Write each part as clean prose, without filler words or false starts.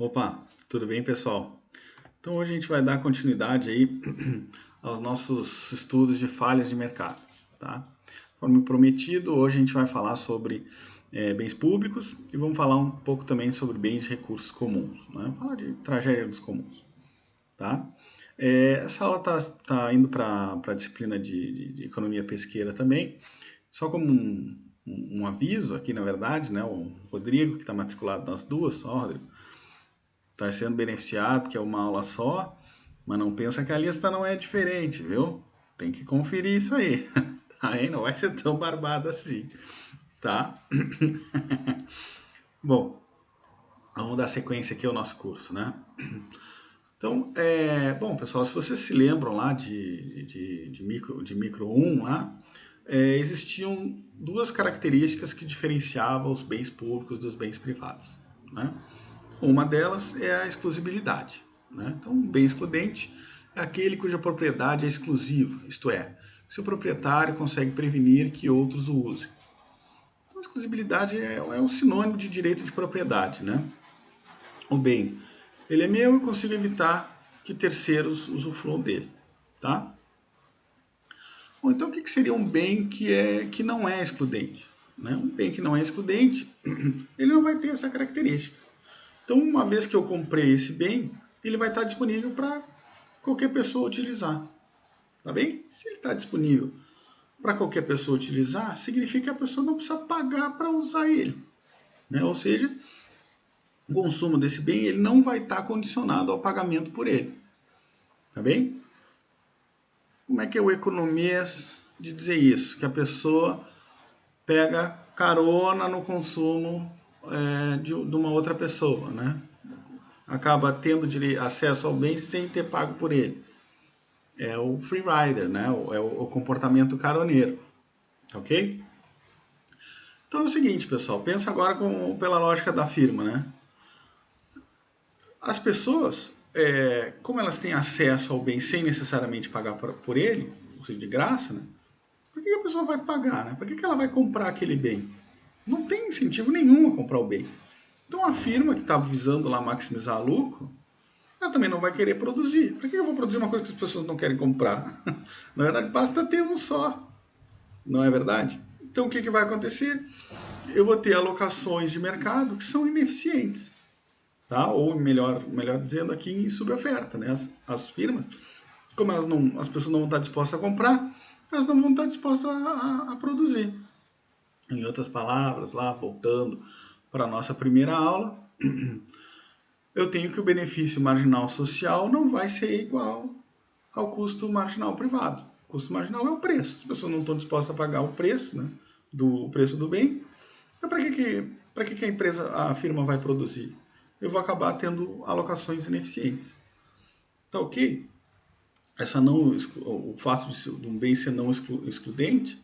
Opa, tudo bem, pessoal? Então hoje a gente vai dar continuidade aí aos nossos estudos de falhas de mercado, tá? Como prometido, hoje a gente vai falar sobre bens públicos e vamos falar um pouco também sobre bens de recursos comuns, né? Vamos falar de tragédia dos comuns, tá? Essa aula tá indo para a disciplina de economia pesqueira também, só como um aviso aqui, na verdade, né? O Rodrigo, que está matriculado nas duas, ó, Rodrigo, está sendo beneficiado, porque é uma aula só, mas não pensa que a lista não é diferente, viu? Tem que conferir isso aí. Aí não vai ser tão barbado assim, tá? Bom, vamos dar sequência aqui ao nosso curso, né? Então, bom, pessoal, se vocês se lembram lá de micro 1 lá, existiam duas características que diferenciavam os bens públicos dos bens privados, né? Uma delas é a exclusibilidade, né? Então, um bem excludente é aquele cuja propriedade é exclusiva, isto é, se o proprietário consegue prevenir que outros o usem. Então, a exclusibilidade é um sinônimo de direito de propriedade, né? O bem, ele é meu e consigo evitar que terceiros usufruam dele, tá? Bom, então o que seria um bem que não é excludente? Né? Um bem que não é excludente, ele não vai ter essa característica. Então, uma vez que eu comprei esse bem, ele vai estar disponível para qualquer pessoa utilizar. Tá bem? Se ele está disponível para qualquer pessoa utilizar, significa que a pessoa não precisa pagar para usar ele. Né? Ou seja, o consumo desse bem ele não vai estar condicionado ao pagamento por ele. Tá bem? Como é que é o economês de dizer isso? Que a pessoa pega carona no consumo de uma outra pessoa, né? Acaba tendo acesso ao bem sem ter pago por ele. É o free rider, né? É o comportamento caroneiro, ok? Então é o seguinte, pessoal, pensa agora pela lógica da firma, né? As pessoas, como elas têm acesso ao bem sem necessariamente pagar por ele, ou seja, de graça, né? Por que a pessoa vai pagar, né? Por que ela vai comprar aquele bem? Não tem incentivo nenhum a comprar o bem. Então a firma que está visando lá maximizar lucro, ela também não vai querer produzir. Por que eu vou produzir uma coisa que as pessoas não querem comprar? Na verdade, basta ter um só. Não é verdade? Então o que vai acontecer? Eu vou ter alocações de mercado que são ineficientes. Tá? Ou melhor dizendo aqui, em suboferta. Né? As firmas, como as pessoas não vão estar dispostas a comprar, elas não vão estar dispostas a produzir. Em outras palavras, lá voltando para a nossa primeira aula, eu tenho que o benefício marginal social não vai ser igual ao custo marginal privado. O custo marginal é o preço. As pessoas não estão dispostas a pagar o preço, né, do preço do bem. Então, para que a empresa, a firma vai produzir? Eu vou acabar tendo alocações ineficientes. Tá ok? O fato de um bem ser não excludente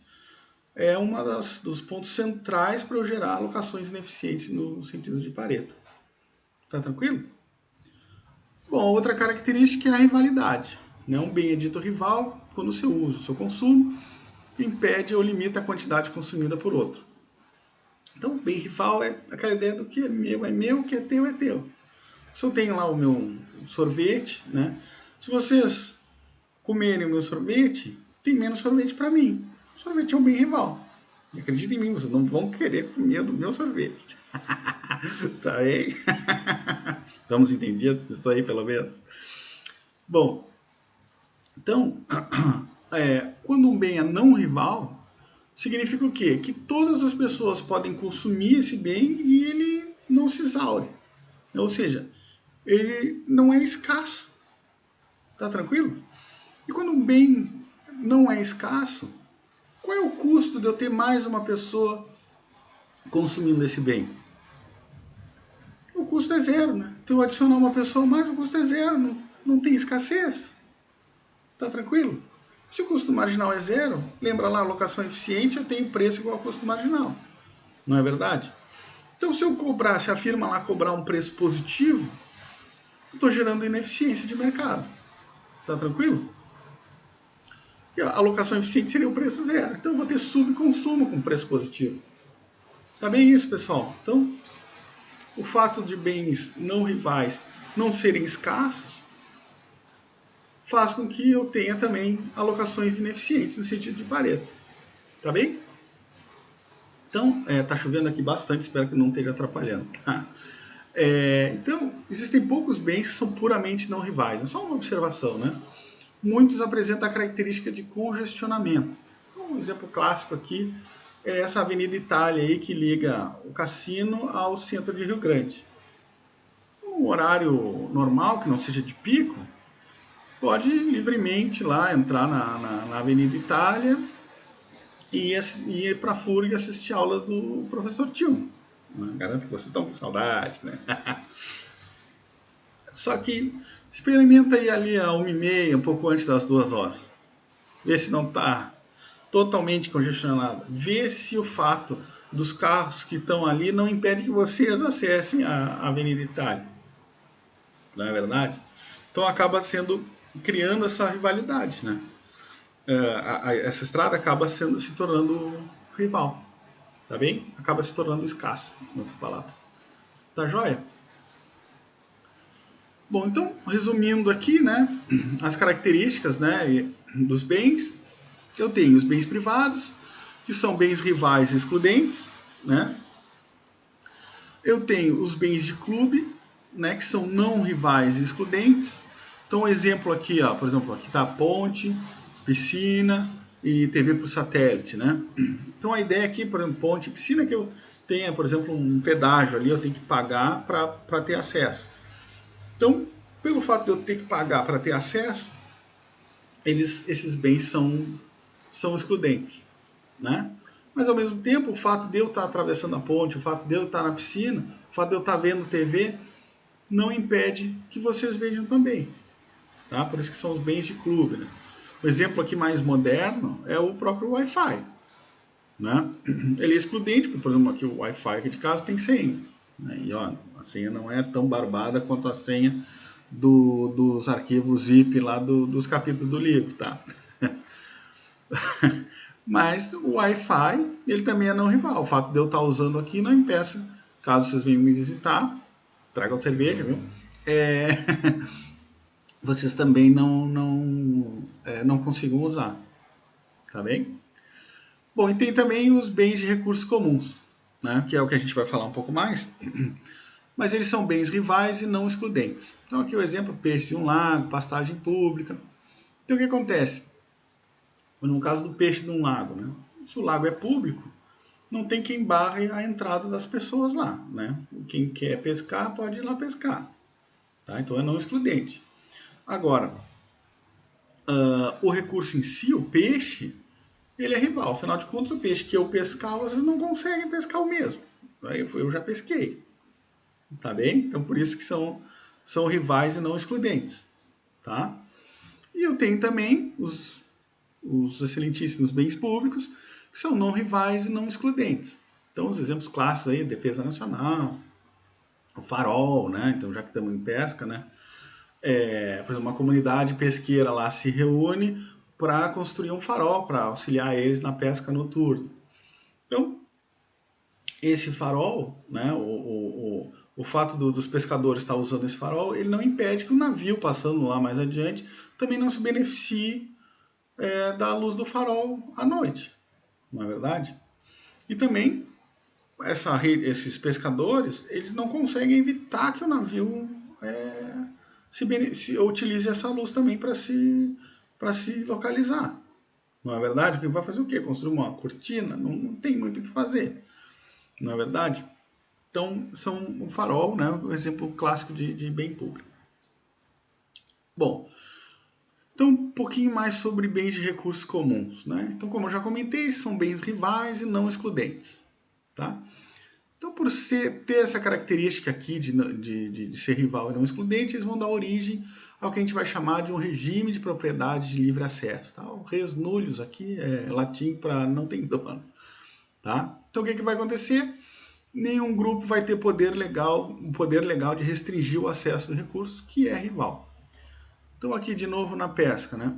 é uma dos pontos centrais para eu gerar alocações ineficientes no sentido de Pareto. Tá tranquilo? Bom, outra característica é a rivalidade. Né? Um bem é dito rival quando o seu uso, o seu consumo, impede ou limita a quantidade consumida por outro. Então, bem rival é aquela ideia do que é meu, o que é teu. Se eu tenho lá o meu sorvete, né? Se vocês comerem o meu sorvete, tem menos sorvete para mim. O sorvete é um bem rival. E acredita em mim, vocês não vão querer comer do meu sorvete. Tá aí? Estamos entendidos disso aí, pelo menos? Bom, então, quando um bem é não rival, significa o quê? Que todas as pessoas podem consumir esse bem e ele não se exaure. Ou seja, ele não é escasso. Tá tranquilo? E quando um bem não é escasso, qual é o custo de eu ter mais uma pessoa consumindo esse bem? O custo é zero, né? Então, eu adicionar uma pessoa a mais, o custo é zero, não tem escassez. Tá tranquilo? Se o custo marginal é zero, lembra lá, alocação eficiente, eu tenho preço igual ao custo marginal. Não é verdade? Então, se a firma lá cobrar um preço positivo, eu estou gerando ineficiência de mercado. Tá tranquilo? Porque a alocação eficiente seria o preço zero. Então, eu vou ter subconsumo com preço positivo. Tá bem isso, pessoal? Então, o fato de bens não rivais não serem escassos faz com que eu tenha também alocações ineficientes no sentido de Pareto. Tá bem? Então, tá chovendo aqui bastante, espero que não esteja atrapalhando. Tá? Então, existem poucos bens que são puramente não rivais. É só uma observação, né? Muitos apresentam a característica de congestionamento. Então, um exemplo clássico aqui é essa Avenida Itália aí que liga o cassino ao centro de Rio Grande. Então, um horário normal, que não seja de pico, pode livremente lá entrar na Avenida Itália e ir para a FURG assistir a aula do professor Tio. Garanto que vocês estão com saudade, né? Só que experimenta ir ali a 1h30, um pouco antes das 2 horas. Vê se não está totalmente congestionado. Vê se o fato dos carros que estão ali não impede que vocês acessem a Avenida Itália. Não é verdade? Então acaba criando essa rivalidade, né? Essa estrada acaba se tornando rival, tá bem? Acaba se tornando escassa, em outras palavras. Tá joia? Bom, então, resumindo aqui, né, as características, né, dos bens, eu tenho os bens privados, que são bens rivais e excludentes, né? Eu tenho os bens de clube, né, que são não rivais e excludentes. Então, um exemplo aqui, ó, por exemplo, aqui está a ponte, piscina e TV por satélite, né? Então, a ideia aqui, por exemplo, ponte e piscina, é que eu tenha, por exemplo, um pedágio ali, eu tenho que pagar para ter acesso. Então, pelo fato de eu ter que pagar para ter acesso, esses bens são excludentes, né? Mas ao mesmo tempo, o fato de eu estar atravessando a ponte, o fato de eu estar na piscina, o fato de eu estar vendo TV, não impede que vocês vejam também, tá? Por isso que são os bens de clube, né? O exemplo aqui mais moderno é o próprio Wi-Fi, né? Ele é excludente, porque, por exemplo, aqui o Wi-Fi aqui de casa tem senha, né? E ó, a senha não é tão barbada quanto a senha dos arquivos zip lá dos capítulos do livro, tá? Mas o Wi-Fi, ele também é não rival. O fato de eu estar usando aqui não impeça, caso vocês venham me visitar, tragam cerveja, viu? Vocês também não consigam usar, tá bem? Bom, e tem também os bens de recursos comuns, né? Que é o que a gente vai falar um pouco mais. Mas eles são bens rivais e não excludentes. Então aqui o exemplo, peixe de um lago, pastagem pública. Então o que acontece? No caso do peixe de um lago, né? Se o lago é público, não tem quem barre a entrada das pessoas lá, né? Quem quer pescar pode ir lá pescar, tá? Então é não excludente. Agora, o recurso em si, o peixe, ele é rival. Afinal de contas, o peixe que eu pescar, vocês não conseguem pescar o mesmo. Aí eu já pesquei, tá bem? Então por isso que são rivais e não excludentes, tá? E eu tenho também os excelentíssimos bens públicos, que são não rivais e não excludentes. Então, os exemplos clássicos aí, Defesa Nacional, o farol, né? Então, já que estamos em pesca, né? Por exemplo, uma comunidade pesqueira lá se reúne para construir um farol, para auxiliar eles na pesca noturna. Então, esse farol, né? O fato dos pescadores estar usando esse farol, ele não impede que o navio passando lá mais adiante também não se beneficie da luz do farol à noite, não é verdade? E também esses pescadores, eles não conseguem evitar que o navio se utilize essa luz também para se localizar, não é verdade? Porque vai fazer o quê? Construir uma cortina? Não tem muito o que fazer, não é verdade? Então, são um farol, né, um exemplo clássico de bem público. Bom, então, um pouquinho mais sobre bens de recursos comuns, né? Então, como eu já comentei, são bens rivais e não excludentes, tá? Então, por ter essa característica aqui de ser rival e não excludente, eles vão dar origem ao que a gente vai chamar de um regime de propriedade de livre acesso, tá? O res nullius aqui é latim para não tem dono, tá? Então, o que vai acontecer? Nenhum grupo vai ter um poder legal de restringir o acesso do recurso, que é rival. Então, aqui de novo na pesca, né?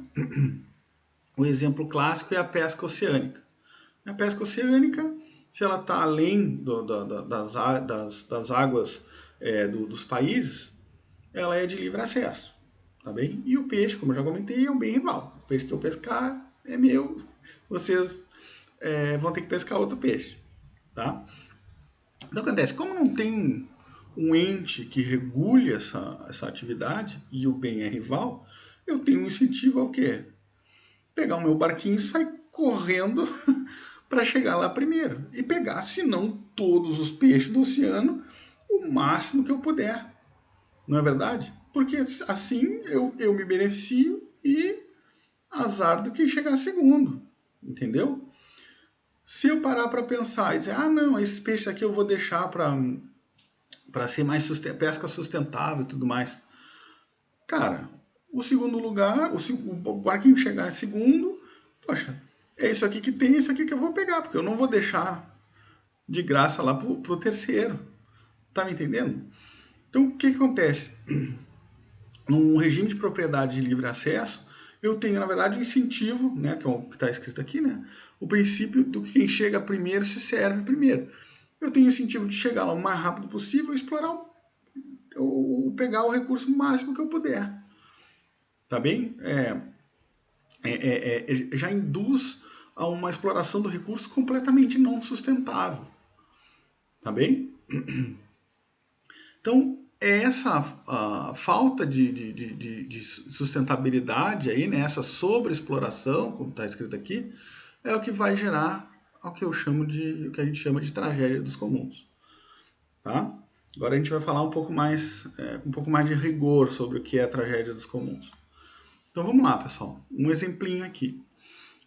O exemplo clássico é a pesca oceânica. Na pesca oceânica, se ela está além das águas dos países, ela é de livre acesso, tá bem? E o peixe, como eu já comentei, é um bem rival. O peixe que eu pescar é meu, vocês vão ter que pescar outro peixe, tá? Então, acontece, como não tem um ente que regule essa atividade e o bem é rival, eu tenho um incentivo ao quê? Pegar o meu barquinho e sair correndo para chegar lá primeiro e pegar, se não todos os peixes do oceano, o máximo que eu puder. Não é verdade? Porque assim eu me beneficio e azar do que chegar segundo. Entendeu? Se eu parar para pensar e dizer, ah, não, esse peixe aqui eu vou deixar para ser mais pesca sustentável e tudo mais. Cara, o segundo lugar, o barquinho chegar em segundo, poxa, é isso aqui que tem, é isso aqui que eu vou pegar, porque eu não vou deixar de graça lá pro terceiro. Tá me entendendo? Então, o que acontece? Num regime de propriedade de livre acesso, eu tenho, na verdade, um incentivo, né, que é o que está escrito aqui, né, o princípio do que quem chega primeiro se serve primeiro. Eu tenho o incentivo de chegar lá o mais rápido possível e explorar, pegar o recurso máximo que eu puder. Tá bem? Já induz a uma exploração do recurso completamente não sustentável. Tá bem? Então, é essa falta de sustentabilidade aí, né, essa sobreexploração, como está escrito aqui, é o que vai gerar o que a gente chama de tragédia dos comuns. Tá? Agora a gente vai falar um pouco mais de rigor sobre o que é a tragédia dos comuns. Então vamos lá, pessoal. Um exemplinho aqui.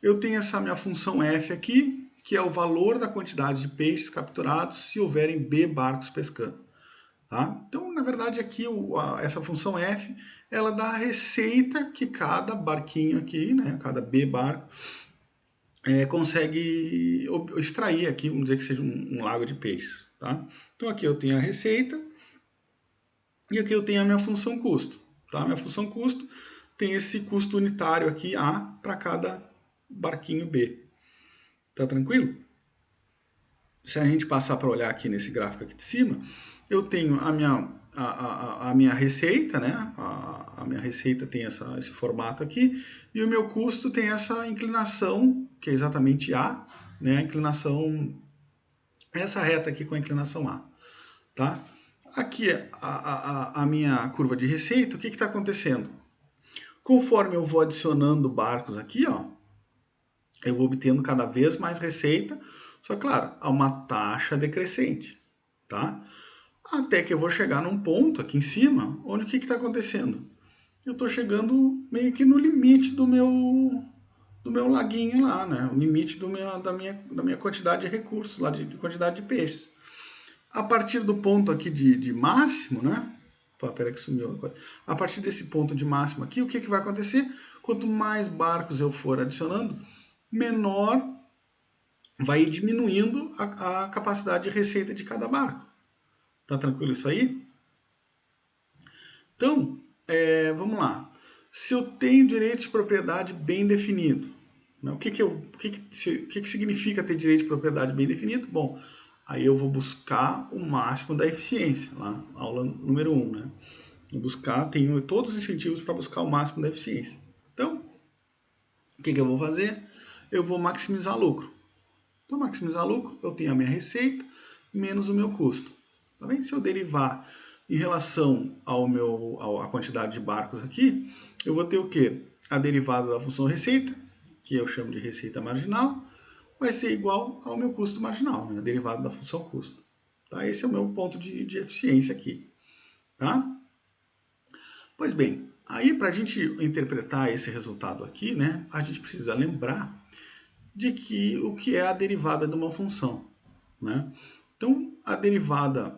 Eu tenho essa minha função f aqui, que é o valor da quantidade de peixes capturados se houverem b barcos pescando. Tá? Então, na verdade, aqui essa função f, ela dá a receita que cada barquinho aqui, né, cada b barco, consegue extrair aqui, vamos dizer que seja um lago de peixes. Tá? Então aqui eu tenho a receita e aqui eu tenho a minha função custo. Tá? Minha função custo tem esse custo unitário aqui, A, para cada barquinho B. Tá tranquilo? Se a gente passar para olhar aqui nesse gráfico aqui de cima, eu tenho a minha receita, né? A minha receita tem esse formato aqui, e o meu custo tem essa inclinação, que é exatamente A, né? A inclinação, essa reta aqui com a inclinação A, tá? Aqui a minha curva de receita, o que está acontecendo? Conforme eu vou adicionando barcos aqui, ó, eu vou obtendo cada vez mais receita, só claro, a uma taxa decrescente, tá? Até que eu vou chegar num ponto aqui em cima, onde o que está acontecendo? Eu estou chegando meio que no limite do meu laguinho lá, né? O limite da minha quantidade de recursos, lá de quantidade de peixes. A partir do ponto aqui de máximo, né? Pô, peraí que sumiu a coisa. A partir desse ponto de máximo aqui, o que vai acontecer? Quanto mais barcos eu for adicionando, menor vai diminuindo a capacidade de receita de cada barco. Tá tranquilo isso aí? Então, vamos lá. Se eu tenho direito de propriedade bem definido, né, o que significa ter direito de propriedade bem definido? Bom, aí eu vou buscar o máximo da eficiência, lá, aula número 1, né? Vou buscar, tenho todos os incentivos para buscar o máximo da eficiência. Então, o que eu vou fazer? Eu vou maximizar lucro. Para maximizar lucro, eu tenho a minha receita menos o meu custo. Tá bem? Se eu derivar em relação à quantidade de barcos aqui, eu vou ter o quê? A derivada da função receita, que eu chamo de receita marginal, vai ser igual ao meu custo marginal, né? A derivada da função custo. Tá? Esse é o meu ponto de eficiência aqui. Tá? Pois bem, aí para a gente interpretar esse resultado aqui, né, a gente precisa lembrar de que o que é a derivada de uma função, né? Então, a derivada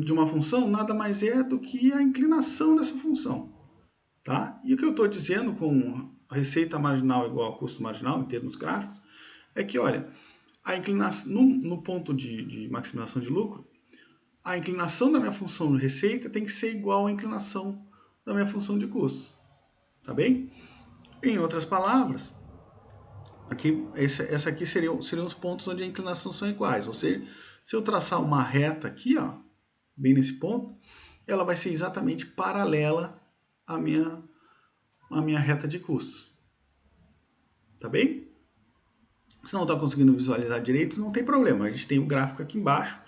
de uma função nada mais é do que a inclinação dessa função, tá? E o que eu estou dizendo com receita marginal igual a custo marginal, em termos gráficos, é que, olha, a inclinação, no ponto de maximização de lucro, a inclinação da minha função de receita tem que ser igual à inclinação da minha função de custos, tá bem? Em outras palavras, Aqui, essa aqui seriam os pontos onde a inclinação são iguais. Ou seja, se eu traçar uma reta aqui, ó, bem nesse ponto, ela vai ser exatamente paralela à minha reta de custos. Tá bem? Se não está conseguindo visualizar direito, não tem problema. A gente tem um gráfico aqui embaixo,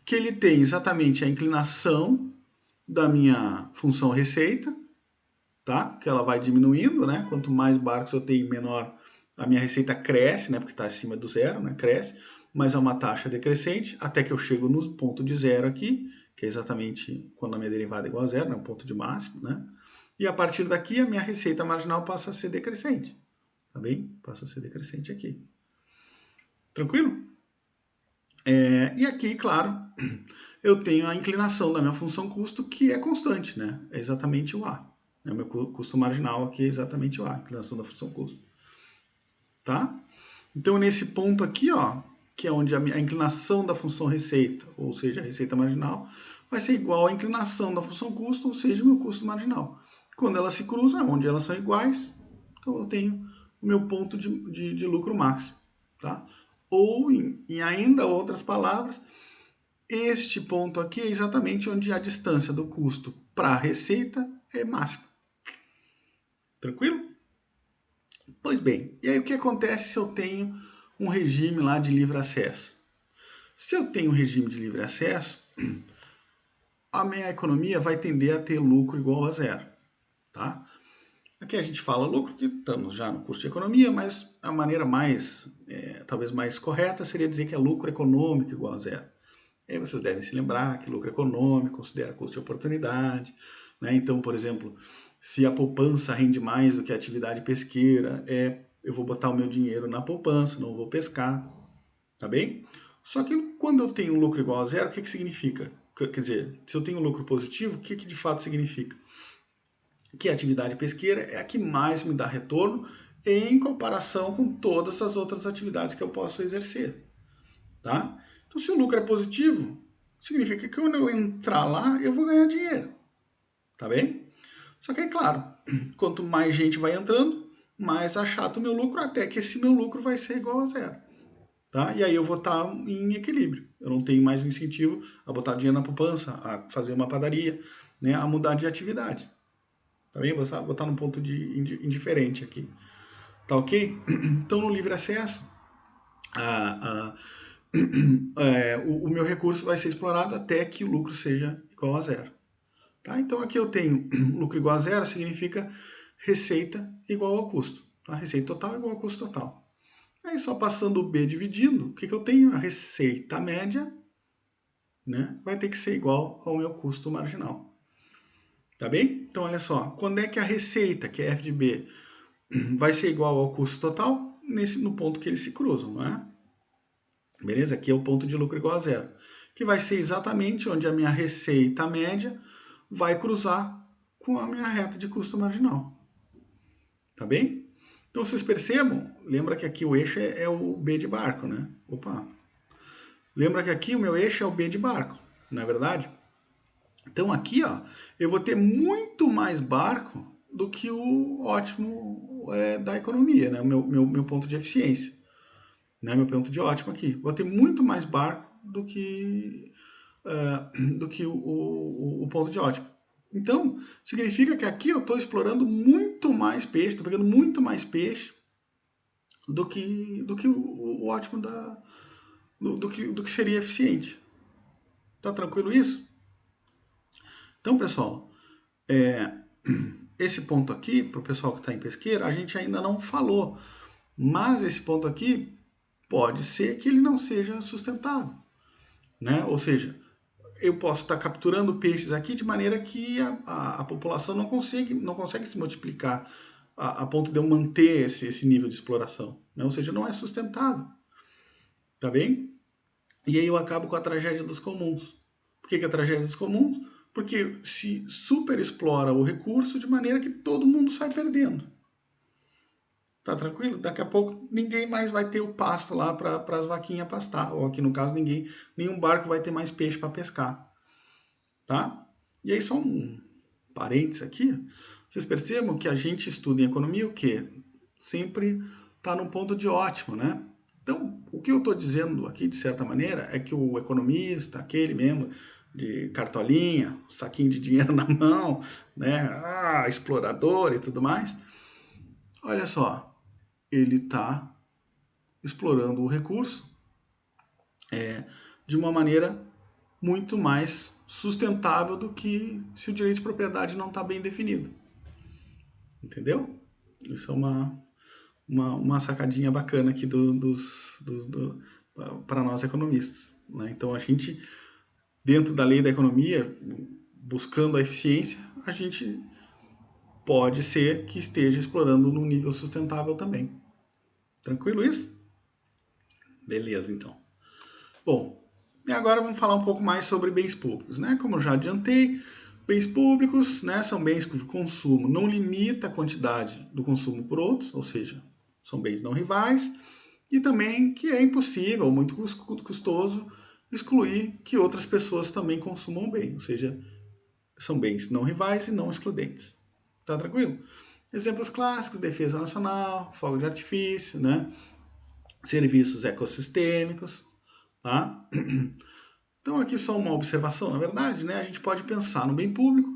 que ele tem exatamente a inclinação da minha função receita, tá? Que ela vai diminuindo, né? Quanto mais barcos eu tenho, menor a minha receita cresce, né? Porque está acima do zero, né? Cresce, mas é uma taxa decrescente, até que eu chego no ponto de zero aqui, que é exatamente quando a minha derivada é igual a zero, né? O ponto de máximo, né? E a partir daqui, a minha receita marginal passa a ser decrescente, tá bem? Passa a ser decrescente aqui. Tranquilo? E aqui, claro, eu tenho a inclinação da minha função custo, que é constante, né? É exatamente o A. O meu custo marginal aqui é exatamente o A, a inclinação da função custo. Tá? Então, nesse ponto aqui, ó, que é onde a inclinação da função receita, ou seja, a receita marginal, vai ser igual à inclinação da função custo, ou seja, o meu custo marginal. Quando elas se cruzam, onde elas são iguais, então eu tenho o meu ponto de lucro máximo. Tá? Ou, em ainda outras palavras, este ponto aqui é exatamente onde a distância do custo para a receita é máxima. Tranquilo? Pois bem, e aí o que acontece se eu tenho um regime lá de livre acesso? Se eu tenho um regime de livre acesso, a minha economia vai tender a ter lucro igual a zero. Tá? Aqui a gente fala lucro, porque estamos já no curso de economia, mas a maneira mais, talvez mais correta seria dizer que é lucro econômico igual a zero. E aí vocês devem se lembrar que lucro econômico considera custo de oportunidade. Né? Então, por exemplo, se a poupança rende mais do que a atividade pesqueira, eu vou botar o meu dinheiro na poupança, não vou pescar. Tá bem? Só que quando eu tenho um lucro igual a zero, o que, que significa? Quer dizer, se eu tenho um lucro positivo, o que, que de fato significa? Que a atividade pesqueira é a que mais me dá retorno em comparação com todas as outras atividades que eu posso exercer. Tá? Então, se o lucro é positivo, significa que quando eu entrar lá, eu vou ganhar dinheiro. Tá bem? Só que é claro, quanto mais gente vai entrando, mais achata o meu lucro, até que esse meu lucro vai ser igual a zero. Tá? E aí eu vou estar em equilíbrio. Eu não tenho mais um incentivo a botar dinheiro na poupança, a fazer uma padaria, né? A mudar de atividade. Tá bem? Vou estar num ponto indiferente aqui. Tá ok? Então, no livre acesso, o meu recurso vai ser explorado até que o lucro seja igual a zero. Tá? Então, aqui eu tenho lucro igual a zero, significa receita igual ao custo. Tá? Receita total igual ao custo total. Aí, só passando o B dividindo, o que eu tenho? A receita média, né, vai ter que ser igual ao meu custo marginal. Tá bem? Então, olha só. Quando é que a receita, que é F de B, vai ser igual ao custo total? No ponto que eles se cruzam, não é? Beleza? Aqui é o ponto de lucro igual a zero. Que vai ser exatamente onde a minha receita média vai cruzar com a minha reta de custo marginal. Tá bem? Então, vocês percebam, lembra que aqui o eixo é o B de barco, né? Opa! Lembra que aqui o meu eixo é o B de barco, não é verdade? Então aqui, ó, eu vou ter muito mais barco do que o ótimo da economia, né? O meu ponto de eficiência, né? Meu ponto de ótimo aqui. Vou ter muito mais barco do que o ponto de ótimo. Então, significa que aqui eu estou explorando muito mais peixe, estou pegando muito mais peixe do que o ótimo do que seria eficiente. Tá tranquilo isso? Então, pessoal, esse ponto aqui, para o pessoal que está em pesqueira, a gente ainda não falou. Mas esse ponto aqui pode ser que ele não seja sustentável. Né? Ou seja, eu posso estar capturando peixes aqui de maneira que a população não consegue se multiplicar a ponto de eu manter esse nível de exploração. Né? Ou seja, não é sustentável. Tá bem? E aí eu acabo com a tragédia dos comuns. Por que a tragédia dos comuns? Porque se superexplora o recurso de maneira que todo mundo sai perdendo. Tá tranquilo? Daqui a pouco ninguém mais vai ter o pasto lá para as vaquinhas pastar. Ou aqui no caso, nenhum barco vai ter mais peixe para pescar. Tá? E aí só um parênteses aqui. Vocês percebam que a gente estuda em economia o quê? Sempre está num ponto de ótimo, né? Então, o que eu estou dizendo aqui, de certa maneira, é que o economista, aquele mesmo de cartolinha, saquinho de dinheiro na mão, né? Explorador e tudo mais, olha só, ele está explorando o recurso de uma maneira muito mais sustentável do que se o direito de propriedade não está bem definido. Entendeu? Isso é uma sacadinha bacana aqui para nós economistas. Né? Então, a gente, dentro da lei da economia, buscando a eficiência, a gente pode ser que esteja explorando num nível sustentável também. Tranquilo isso? Beleza, então. Bom, e agora vamos falar um pouco mais sobre bens públicos. Né? Como eu já adiantei, bens públicos, né, são bens cujo consumo não limita a quantidade do consumo por outros, ou seja, são bens não rivais, e também que é impossível, muito custoso, excluir que outras pessoas também consumam bem, ou seja, são bens não rivais e não excludentes. Tá tranquilo? Exemplos clássicos: defesa nacional, fogo de artifício, né? Serviços ecossistêmicos, tá? Então aqui só uma observação, na verdade, né? A gente pode pensar no bem público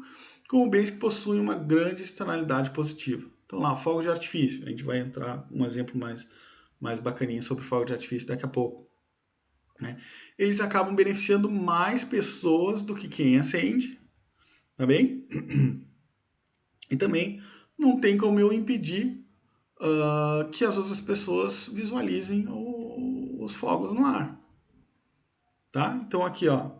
como bens que possuem uma grande externalidade positiva. Então lá, fogos de artifício, a gente vai entrar um exemplo mais bacaninha sobre fogo de artifício daqui a pouco. Né? Eles acabam beneficiando mais pessoas do que quem acende, tá bem? E também não tem como eu impedir que as outras pessoas visualizem os fogos no ar. Tá? Então aqui, ó,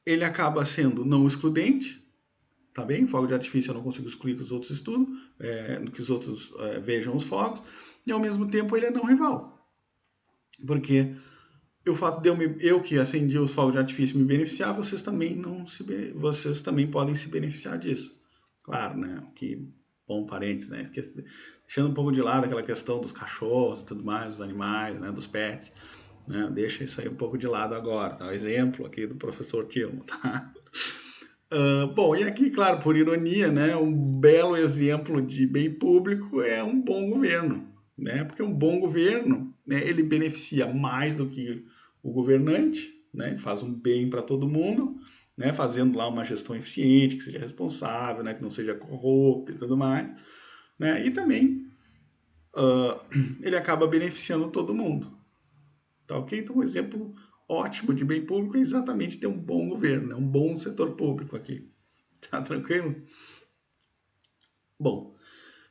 ele acaba sendo não excludente, tá bem? Fogo de artifício eu não consigo excluir que os outros estudem, que os outros vejam os fogos, e ao mesmo tempo ele é não rival. Porque o fato de eu que acendi os fogos de artifício me beneficiar, vocês também podem se beneficiar disso. Claro, né? Que bom parênteses, né? Deixando um pouco de lado aquela questão dos cachorros e tudo mais, dos animais, né? Dos pets. Né? Deixa isso aí um pouco de lado agora, tá? O exemplo aqui do professor Tilmo, tá? Bom, e aqui, claro, por ironia, né? Um belo exemplo de bem público é um bom governo, né? Porque um bom governo, né, ele beneficia mais do que o governante, né? Ele faz um bem para todo mundo, né? Fazendo lá uma gestão eficiente, que seja responsável, né? Que não seja corrupta e tudo mais, né? E também ele acaba beneficiando todo mundo, tá ok? Então, um exemplo ótimo de bem público é exatamente ter um bom governo, né? Um bom setor público aqui. Tá tranquilo? Bom,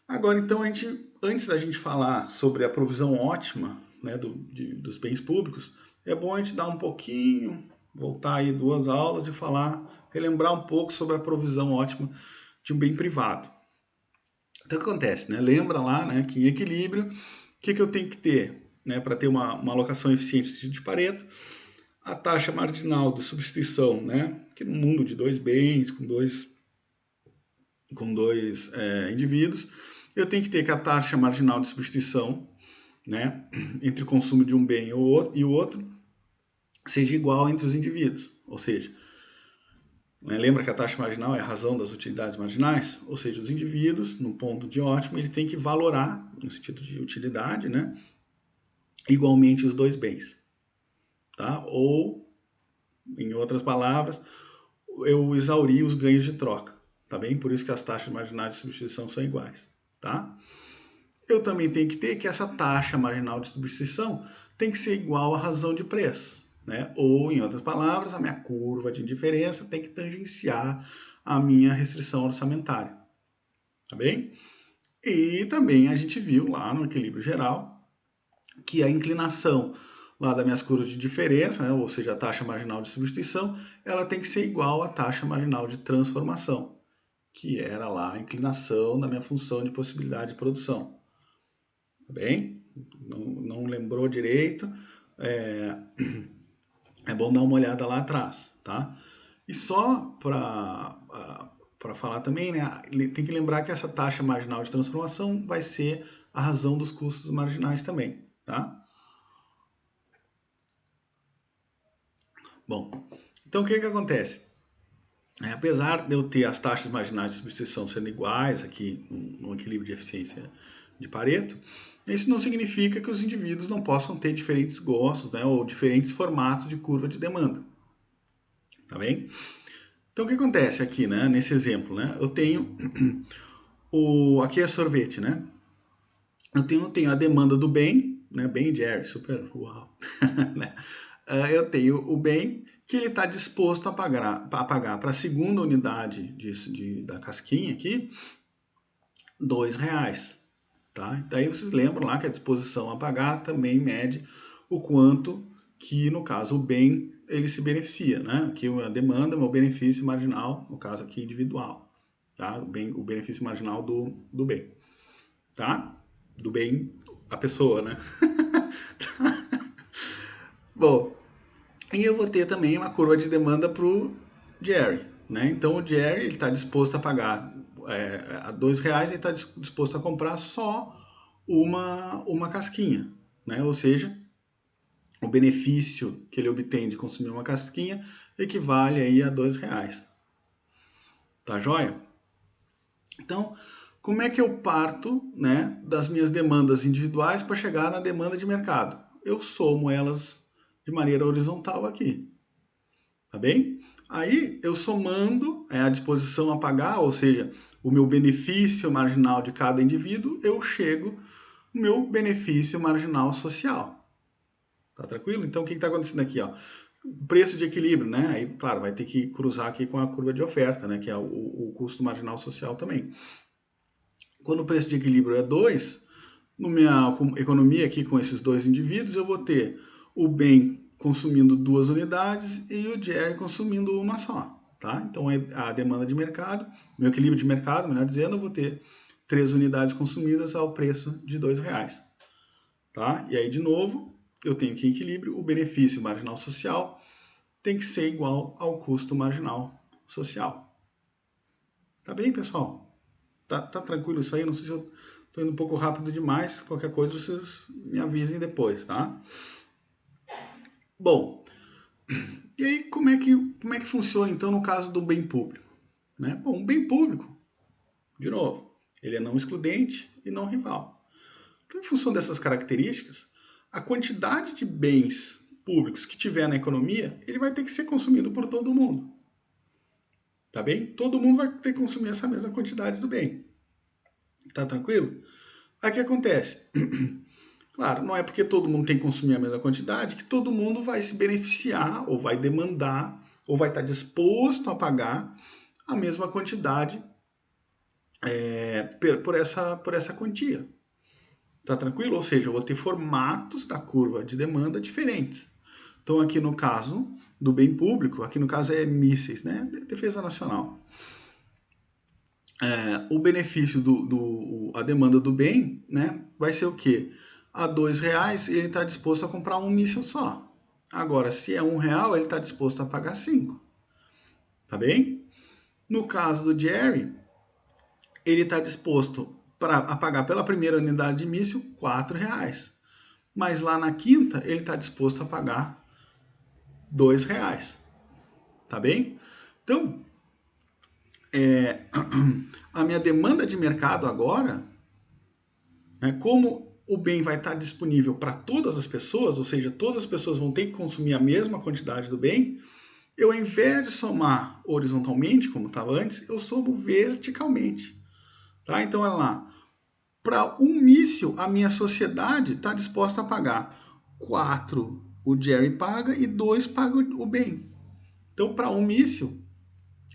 agora então antes da gente falar sobre a provisão ótima, né, dos bens públicos, é bom a gente dar um pouquinho, voltar aí 2 aulas e relembrar um pouco sobre a provisão ótima de um bem privado. Então o que acontece, né? Lembra lá, né, que em equilíbrio, o que eu tenho que ter, né, para ter uma alocação eficiente de Pareto? A taxa marginal de substituição, né, que no mundo de dois bens, com dois indivíduos, eu tenho que ter que a taxa marginal de substituição, né, entre o consumo de um bem e o outro seja igual entre os indivíduos. Ou seja, né, lembra que a taxa marginal é a razão das utilidades marginais? Ou seja, os indivíduos, no ponto de ótimo, ele tem que valorar, no sentido de utilidade, né, igualmente os dois bens. Tá? Ou, em outras palavras, eu exauri os ganhos de troca. Tá bem? Por isso que as taxas marginais de substituição são iguais. Tá? Eu também tenho que ter que essa taxa marginal de substituição tem que ser igual à razão de preço. Né? Ou, em outras palavras, a minha curva de indiferença tem que tangenciar a minha restrição orçamentária. Tá bem? E também a gente viu lá no equilíbrio geral que a inclinação lá das minhas curvas de diferença, né? Ou seja, a taxa marginal de substituição, ela tem que ser igual à taxa marginal de transformação, que era lá a inclinação da minha função de possibilidade de produção. Tá bem? Não lembrou direito, é bom dar uma olhada lá atrás, tá? E só para falar também, né, tem que lembrar que essa taxa marginal de transformação vai ser a razão dos custos marginais também, tá? Bom, então o que acontece? Apesar de eu ter as taxas marginais de substituição sendo iguais aqui no equilíbrio de eficiência de Pareto, isso não significa que os indivíduos não possam ter diferentes gostos, né, ou diferentes formatos de curva de demanda. Tá bem? Então o que acontece aqui, né, nesse exemplo, né? Eu tenho aqui é sorvete, né? Eu tenho a demanda do bem, né? Bem Jerry, super uau, né? Eu tenho o bem que ele está disposto a pagar para a segunda unidade da casquinha aqui, R$ 2, tá? Daí vocês lembram lá que a disposição a pagar também mede o quanto que, no caso, o bem ele se beneficia, né? Aqui a demanda é o benefício marginal, no caso aqui individual, tá? O benefício marginal do bem, tá? Do bem, a pessoa, né? Bom, e eu vou ter também uma curva de demanda para o Jerry, né? Então o Jerry ele está disposto a pagar a R$ 2, ele está disposto a comprar só uma casquinha, né? Ou seja, o benefício que ele obtém de consumir uma casquinha equivale aí a R$ 2. Tá joia? Então, como é que eu parto, né, das minhas demandas individuais para chegar na demanda de mercado? Eu somo elas de maneira horizontal aqui, tá bem? Aí, eu somando a disposição a pagar, ou seja, o meu benefício marginal de cada indivíduo, eu chego no meu benefício marginal social. Tá tranquilo? Então, o que está acontecendo aqui? Ó? O preço de equilíbrio, né? Aí, claro, vai ter que cruzar aqui com a curva de oferta, né? Que é o custo marginal social também. Quando o preço de equilíbrio é 2, na minha economia aqui com esses dois indivíduos, eu vou ter o bem consumindo 2 unidades e o Jerry consumindo uma só. Tá? Então, a demanda de mercado, meu equilíbrio de mercado, melhor dizendo, eu vou ter 3 unidades consumidas ao preço de R$ 2. Tá? E aí, de novo, eu tenho que equilíbrio, o benefício marginal social tem que ser igual ao custo marginal social. Tá bem, pessoal? Tá tranquilo isso aí? Não sei se eu tô indo um pouco rápido demais. Qualquer coisa vocês me avisem depois, tá? Bom, e aí como é que funciona então no caso do bem público? Né? Bom, um bem público, de novo, ele é não excludente e não rival. Então, em função dessas características, a quantidade de bens públicos que tiver na economia, ele vai ter que ser consumido por todo mundo. Tá bem? Todo mundo vai ter que consumir essa mesma quantidade do bem. Tá tranquilo? Aí o que acontece? Claro, não é porque todo mundo tem que consumir a mesma quantidade que todo mundo vai se beneficiar, ou vai demandar, ou vai estar disposto a pagar a mesma quantidade por essa quantia. Tá tranquilo? Ou seja, eu vou ter formatos da curva de demanda diferentes. Então, aqui no caso do bem público, aqui no caso é mísseis, né? Defesa Nacional. O benefício a demanda do bem, né, vai ser o quê? A R$ 2 ele está disposto a comprar um míssil só. Agora, se é R$ 1, ele está disposto a pagar 5. Tá bem? No caso do Jerry, ele está disposto a pagar pela primeira unidade de míssil R$ 4. Mas lá na quinta, ele está disposto a pagar R$ 2. Tá bem? Então, a minha demanda de mercado agora, né, como o bem vai estar disponível para todas as pessoas, ou seja, todas as pessoas vão ter que consumir a mesma quantidade do bem, eu, ao invés de somar horizontalmente, como estava antes, eu somo verticalmente. Tá? Então, olha lá. Para um míssil, a minha sociedade está disposta a pagar 4 o Jerry paga e 2 paga o bem. Então, para um míssil,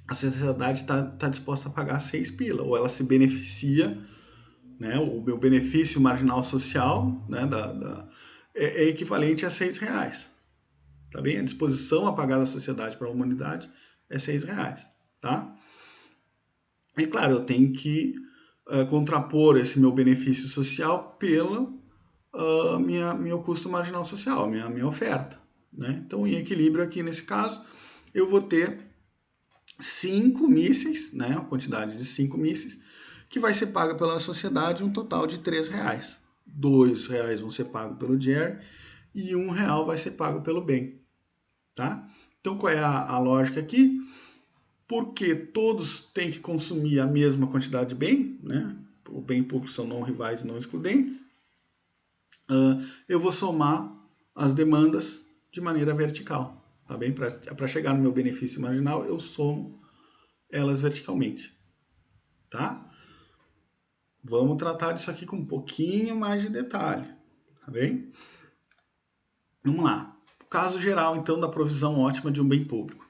a sociedade está disposta a pagar 6 pila, ou ela se beneficia, né, o meu benefício marginal social, né, é equivalente a R$ 6. Tá bem? A disposição a pagar da sociedade para a humanidade é R$ 6. Tá? E claro, eu tenho que contrapor esse meu benefício social pelo meu custo marginal social, minha oferta. Né? Então, em equilíbrio aqui nesse caso, eu vou ter 5 mísseis, né, a quantidade de 5 mísseis, que vai ser paga pela sociedade um total de R$ 3. R$ 2 vão ser pagos pelo Jerry e R$ 1 vai ser pago pelo bem. Tá? Então, qual é a lógica aqui? porque todos têm que consumir a mesma quantidade de bem, né? O bem público são não rivais e não excludentes. Eu vou somar as demandas de maneira vertical, tá bem? Para chegar no meu benefício marginal, eu somo elas verticalmente, tá? Vamos tratar disso aqui com um pouquinho mais de detalhe, tá bem? Vamos lá. Caso geral, então, da provisão ótima de um bem público.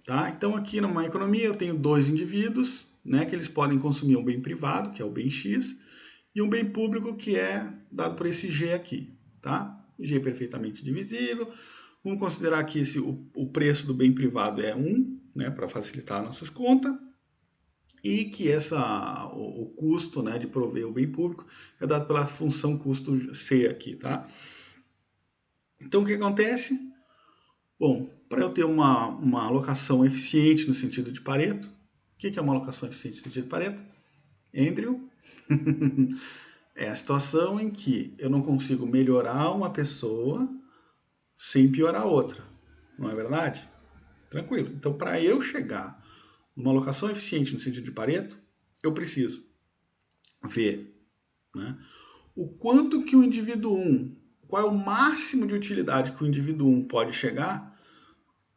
Tá? Então, aqui numa economia, eu tenho dois indivíduos, né, que eles podem consumir um bem privado, que é o bem X, e um bem público, que é dado por esse G aqui. Tá? G perfeitamente divisível. Vamos considerar que o preço do bem privado é 1, né, para facilitar nossas contas, e que o custo, né, de prover o bem público é dado pela função custo C aqui. Tá? Então, o que acontece? Bom, para eu ter uma alocação eficiente no sentido de Pareto, o que é uma alocação eficiente no sentido de Pareto? Andrew, é a situação em que eu não consigo melhorar uma pessoa sem piorar a outra, não é verdade? Tranquilo. Então, para eu chegar numa alocação eficiente no sentido de Pareto, eu preciso ver, né, o quanto que o indivíduo 1, qual é o máximo de utilidade que o indivíduo 1 pode chegar,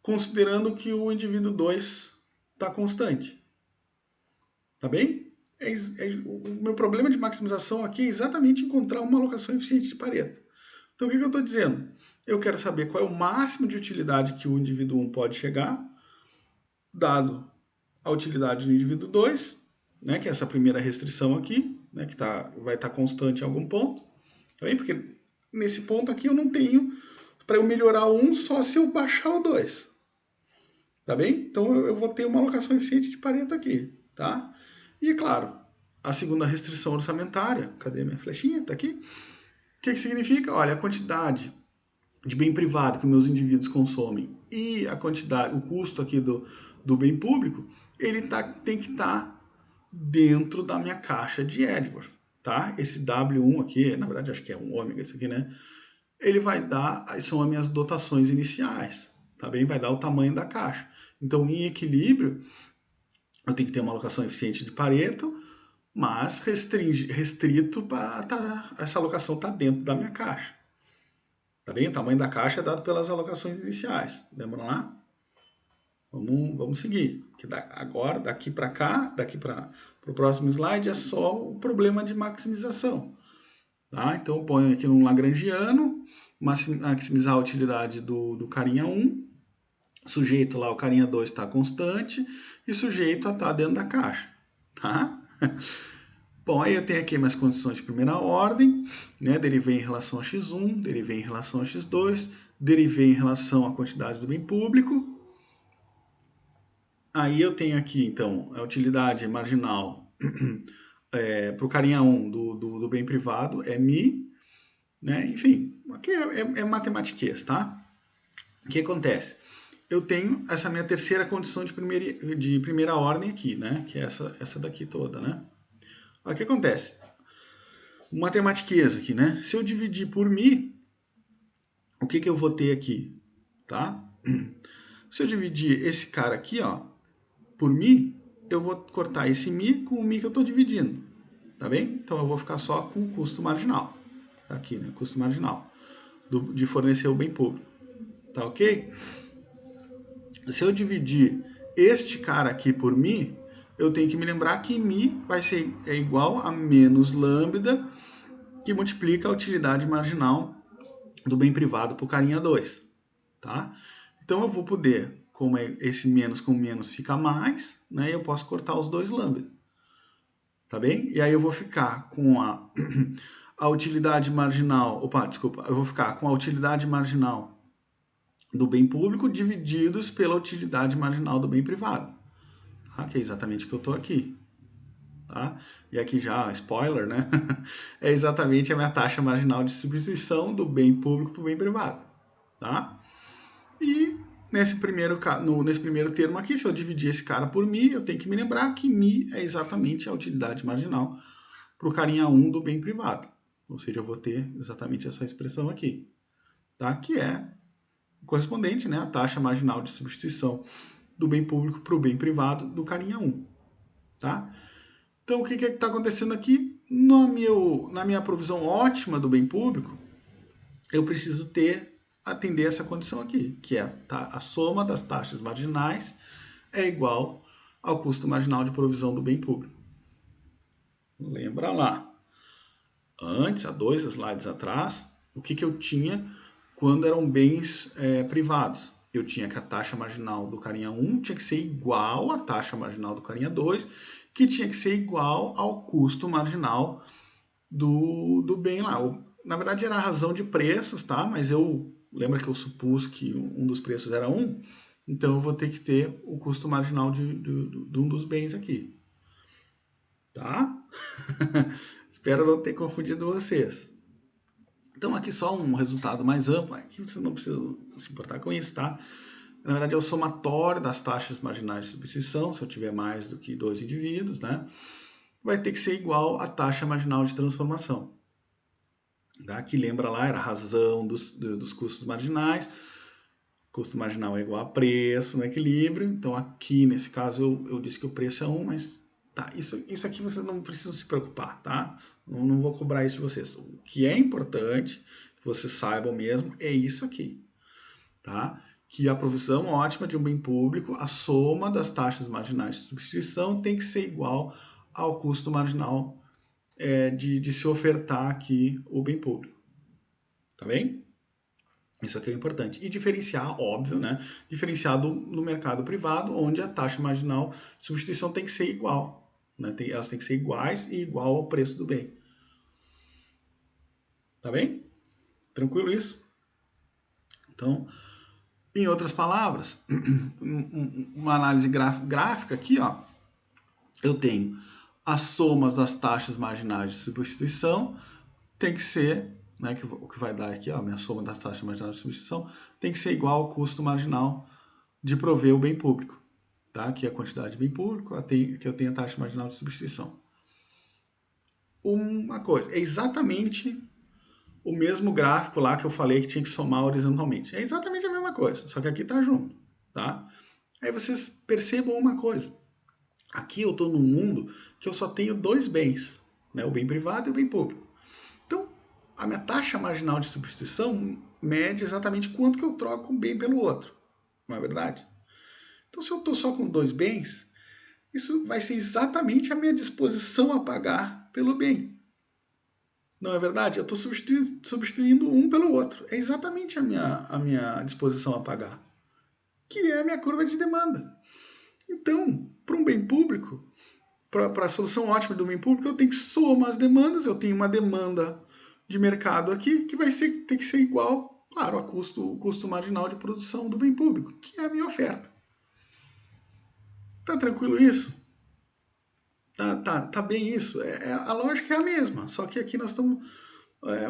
considerando que o indivíduo 2 está constante. Tá bem? O meu problema de maximização aqui é exatamente encontrar uma alocação eficiente de Pareto. Então, o que eu estou dizendo? Eu quero saber qual é o máximo de utilidade que o indivíduo 1 pode chegar, dado a utilidade do indivíduo 2, né, que é essa primeira restrição aqui, né, que vai estar constante em algum ponto. Tá bem? Porque nesse ponto aqui eu não tenho para eu melhorar o 1 só se eu baixar o 2. Tá bem? Então eu vou ter uma alocação eficiente de Pareto aqui, tá? E, claro, a segunda restrição orçamentária, cadê minha flechinha? Tá aqui. O que significa? Olha, a quantidade de bem privado que meus indivíduos consomem e a quantidade, o custo aqui do bem público, ele tem que estar dentro da minha caixa de Edgeworth, tá? Esse W1 aqui, na verdade acho que é um ômega isso aqui, né? Ele vai dar, são as minhas dotações iniciais, tá bem? Vai dar o tamanho da caixa. Então, em equilíbrio, eu tenho que ter uma alocação eficiente de Pareto, mas restrito para essa alocação tá dentro da minha caixa. Tá bem? O tamanho da caixa é dado pelas alocações iniciais. Lembram lá? Vamos seguir. Agora, daqui para cá, daqui para o próximo slide, é só o problema de maximização. Tá? Então, eu ponho aqui no Lagrangiano, maximizar a utilidade do carinha 1, sujeito lá, o carinha 2 está constante, e sujeito a estar dentro da caixa. Tá? Bom, aí eu tenho aqui minhas condições de primeira ordem, né? Derivei em relação a x1, derivei em relação a x2, derivei em relação à quantidade do bem público. Aí eu tenho aqui, então, a utilidade marginal para o carinha 1 do bem privado é mi, né? Enfim, aqui é matematiquês, tá? O que acontece? Eu tenho essa minha terceira condição de primeira ordem aqui, né? Que é essa daqui toda, né? O que acontece? Matematiqueza aqui, né? Se eu dividir por mi, o que eu vou ter aqui, tá? Se eu dividir esse cara aqui, ó, por mi, eu vou cortar esse mi com o mi que eu estou dividindo, tá bem? Então eu vou ficar só com o custo marginal, tá aqui, né? Custo marginal de fornecer o bem público, tá ok? Se eu dividir este cara aqui por mi, eu tenho que me lembrar que mi é igual a menos lambda, que multiplica a utilidade marginal do bem privado por carinha 2, tá? Então eu vou poder, como esse menos com menos fica mais, né? Eu posso cortar os dois lambda, tá bem? E aí eu vou ficar com a utilidade marginal, eu vou ficar com a utilidade marginal do bem público divididos pela utilidade marginal do bem privado, tá? Que é exatamente o que eu estou aqui. Tá? E aqui já, spoiler, né? É exatamente a minha taxa marginal de substituição do bem público para o bem privado. Tá? E nesse primeiro termo aqui, se eu dividir esse cara por mi, eu tenho que me lembrar que mi é exatamente a utilidade marginal para o carinha 1 do bem privado. Ou seja, eu vou ter exatamente essa expressão aqui. Tá? Que é correspondente, né, à taxa marginal de substituição do bem público para o bem privado do carinha 1. Tá? Então, o que está acontecendo aqui? Na minha provisão ótima do bem público, eu preciso atender essa condição aqui, que é a soma das taxas marginais é igual ao custo marginal de provisão do bem público. Lembra lá, antes, há 2 slides atrás, o que eu tinha quando eram bens privados? Eu tinha que a taxa marginal do carinha 1 tinha que ser igual à taxa marginal do carinha 2, que tinha que ser igual ao custo marginal do bem lá. Na verdade era a razão de preços, tá? Mas lembra que eu supus que um dos preços era 1, então eu vou ter que ter o custo marginal de um dos bens aqui. Tá? Espero não ter confundido vocês. Então aqui só um resultado mais amplo, aqui você não precisa se importar com isso, tá? Na verdade é o somatório das taxas marginais de substituição, se eu tiver mais do que 2 indivíduos, né? Vai ter que ser igual à taxa marginal de transformação. Tá? Que lembra lá, era a razão dos custos marginais. Custo marginal é igual a preço no equilíbrio. Então aqui, nesse caso, eu disse que o preço é 1, mas tá, isso aqui você não precisa se preocupar, tá? Não vou cobrar isso de vocês. O que é importante, que vocês saibam mesmo, é isso aqui, tá? Que a provisão ótima de um bem público, a soma das taxas marginais de substituição tem que ser igual ao custo marginal de se ofertar aqui o bem público. Tá bem? Isso aqui é importante. E diferenciar, óbvio, né? Diferenciar no mercado privado, onde a taxa marginal de substituição tem que ser igual. Né? Elas têm que ser iguais e igual ao preço do bem. Tá bem? Tranquilo isso? Então, em outras palavras, uma análise gráfica aqui, ó, eu tenho as somas das taxas marginais de substituição, tem que ser, né, o que vai dar aqui, ó, minha soma das taxas marginais de substituição, tem que ser igual ao custo marginal de prover o bem público. Tá? Aqui é a quantidade de bem público, que eu tenho a taxa marginal de substituição. Uma coisa, é exatamente o mesmo gráfico lá que eu falei que tinha que somar horizontalmente. É exatamente a mesma coisa, só que aqui está junto. Tá? Aí vocês percebam uma coisa. Aqui eu estou num mundo que eu só tenho 2 bens, né? O bem privado e o bem público. Então, a minha taxa marginal de substituição mede exatamente quanto que eu troco um bem pelo outro. Não é verdade? Então, se eu estou só com 2 bens, isso vai ser exatamente a minha disposição a pagar pelo bem. Não é verdade? Eu estou substituindo um pelo outro. É exatamente a minha disposição a pagar, que é a minha curva de demanda. Então, para um bem público, para a solução ótima do bem público, eu tenho que somar as demandas. Eu tenho uma demanda de mercado aqui que ter que ser igual, claro, ao custo marginal de produção do bem público, que é a minha oferta. Tá tranquilo isso? Tá bem isso. A lógica é a mesma, só que aqui nós estamos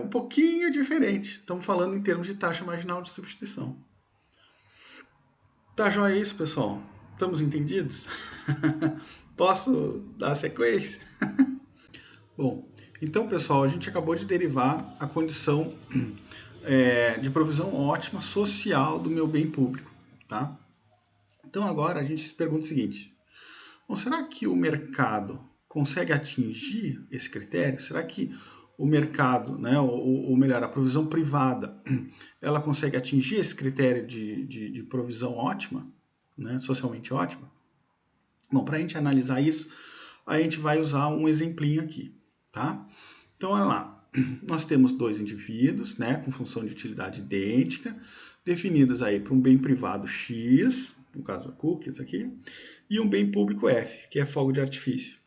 um pouquinho diferente. Estamos falando em termos de taxa marginal de substituição. Tá joia isso, pessoal? Estamos entendidos? Posso dar sequência? Bom, então, pessoal, a gente acabou de derivar a condição de provisão ótima social do meu bem público, tá? Então, agora a gente se pergunta o seguinte: bom, será que o mercado consegue atingir esse critério? Será que o mercado, né, ou melhor, a provisão privada, ela consegue atingir esse critério de provisão ótima, né, socialmente ótima? Bom, para a gente analisar isso, a gente vai usar um exemplinho aqui, tá? Então, olha lá, nós temos 2 indivíduos, né, com função de utilidade idêntica, definidos aí para um bem privado X, no caso a cookies aqui, e um bem público F, que é fogo de artifício.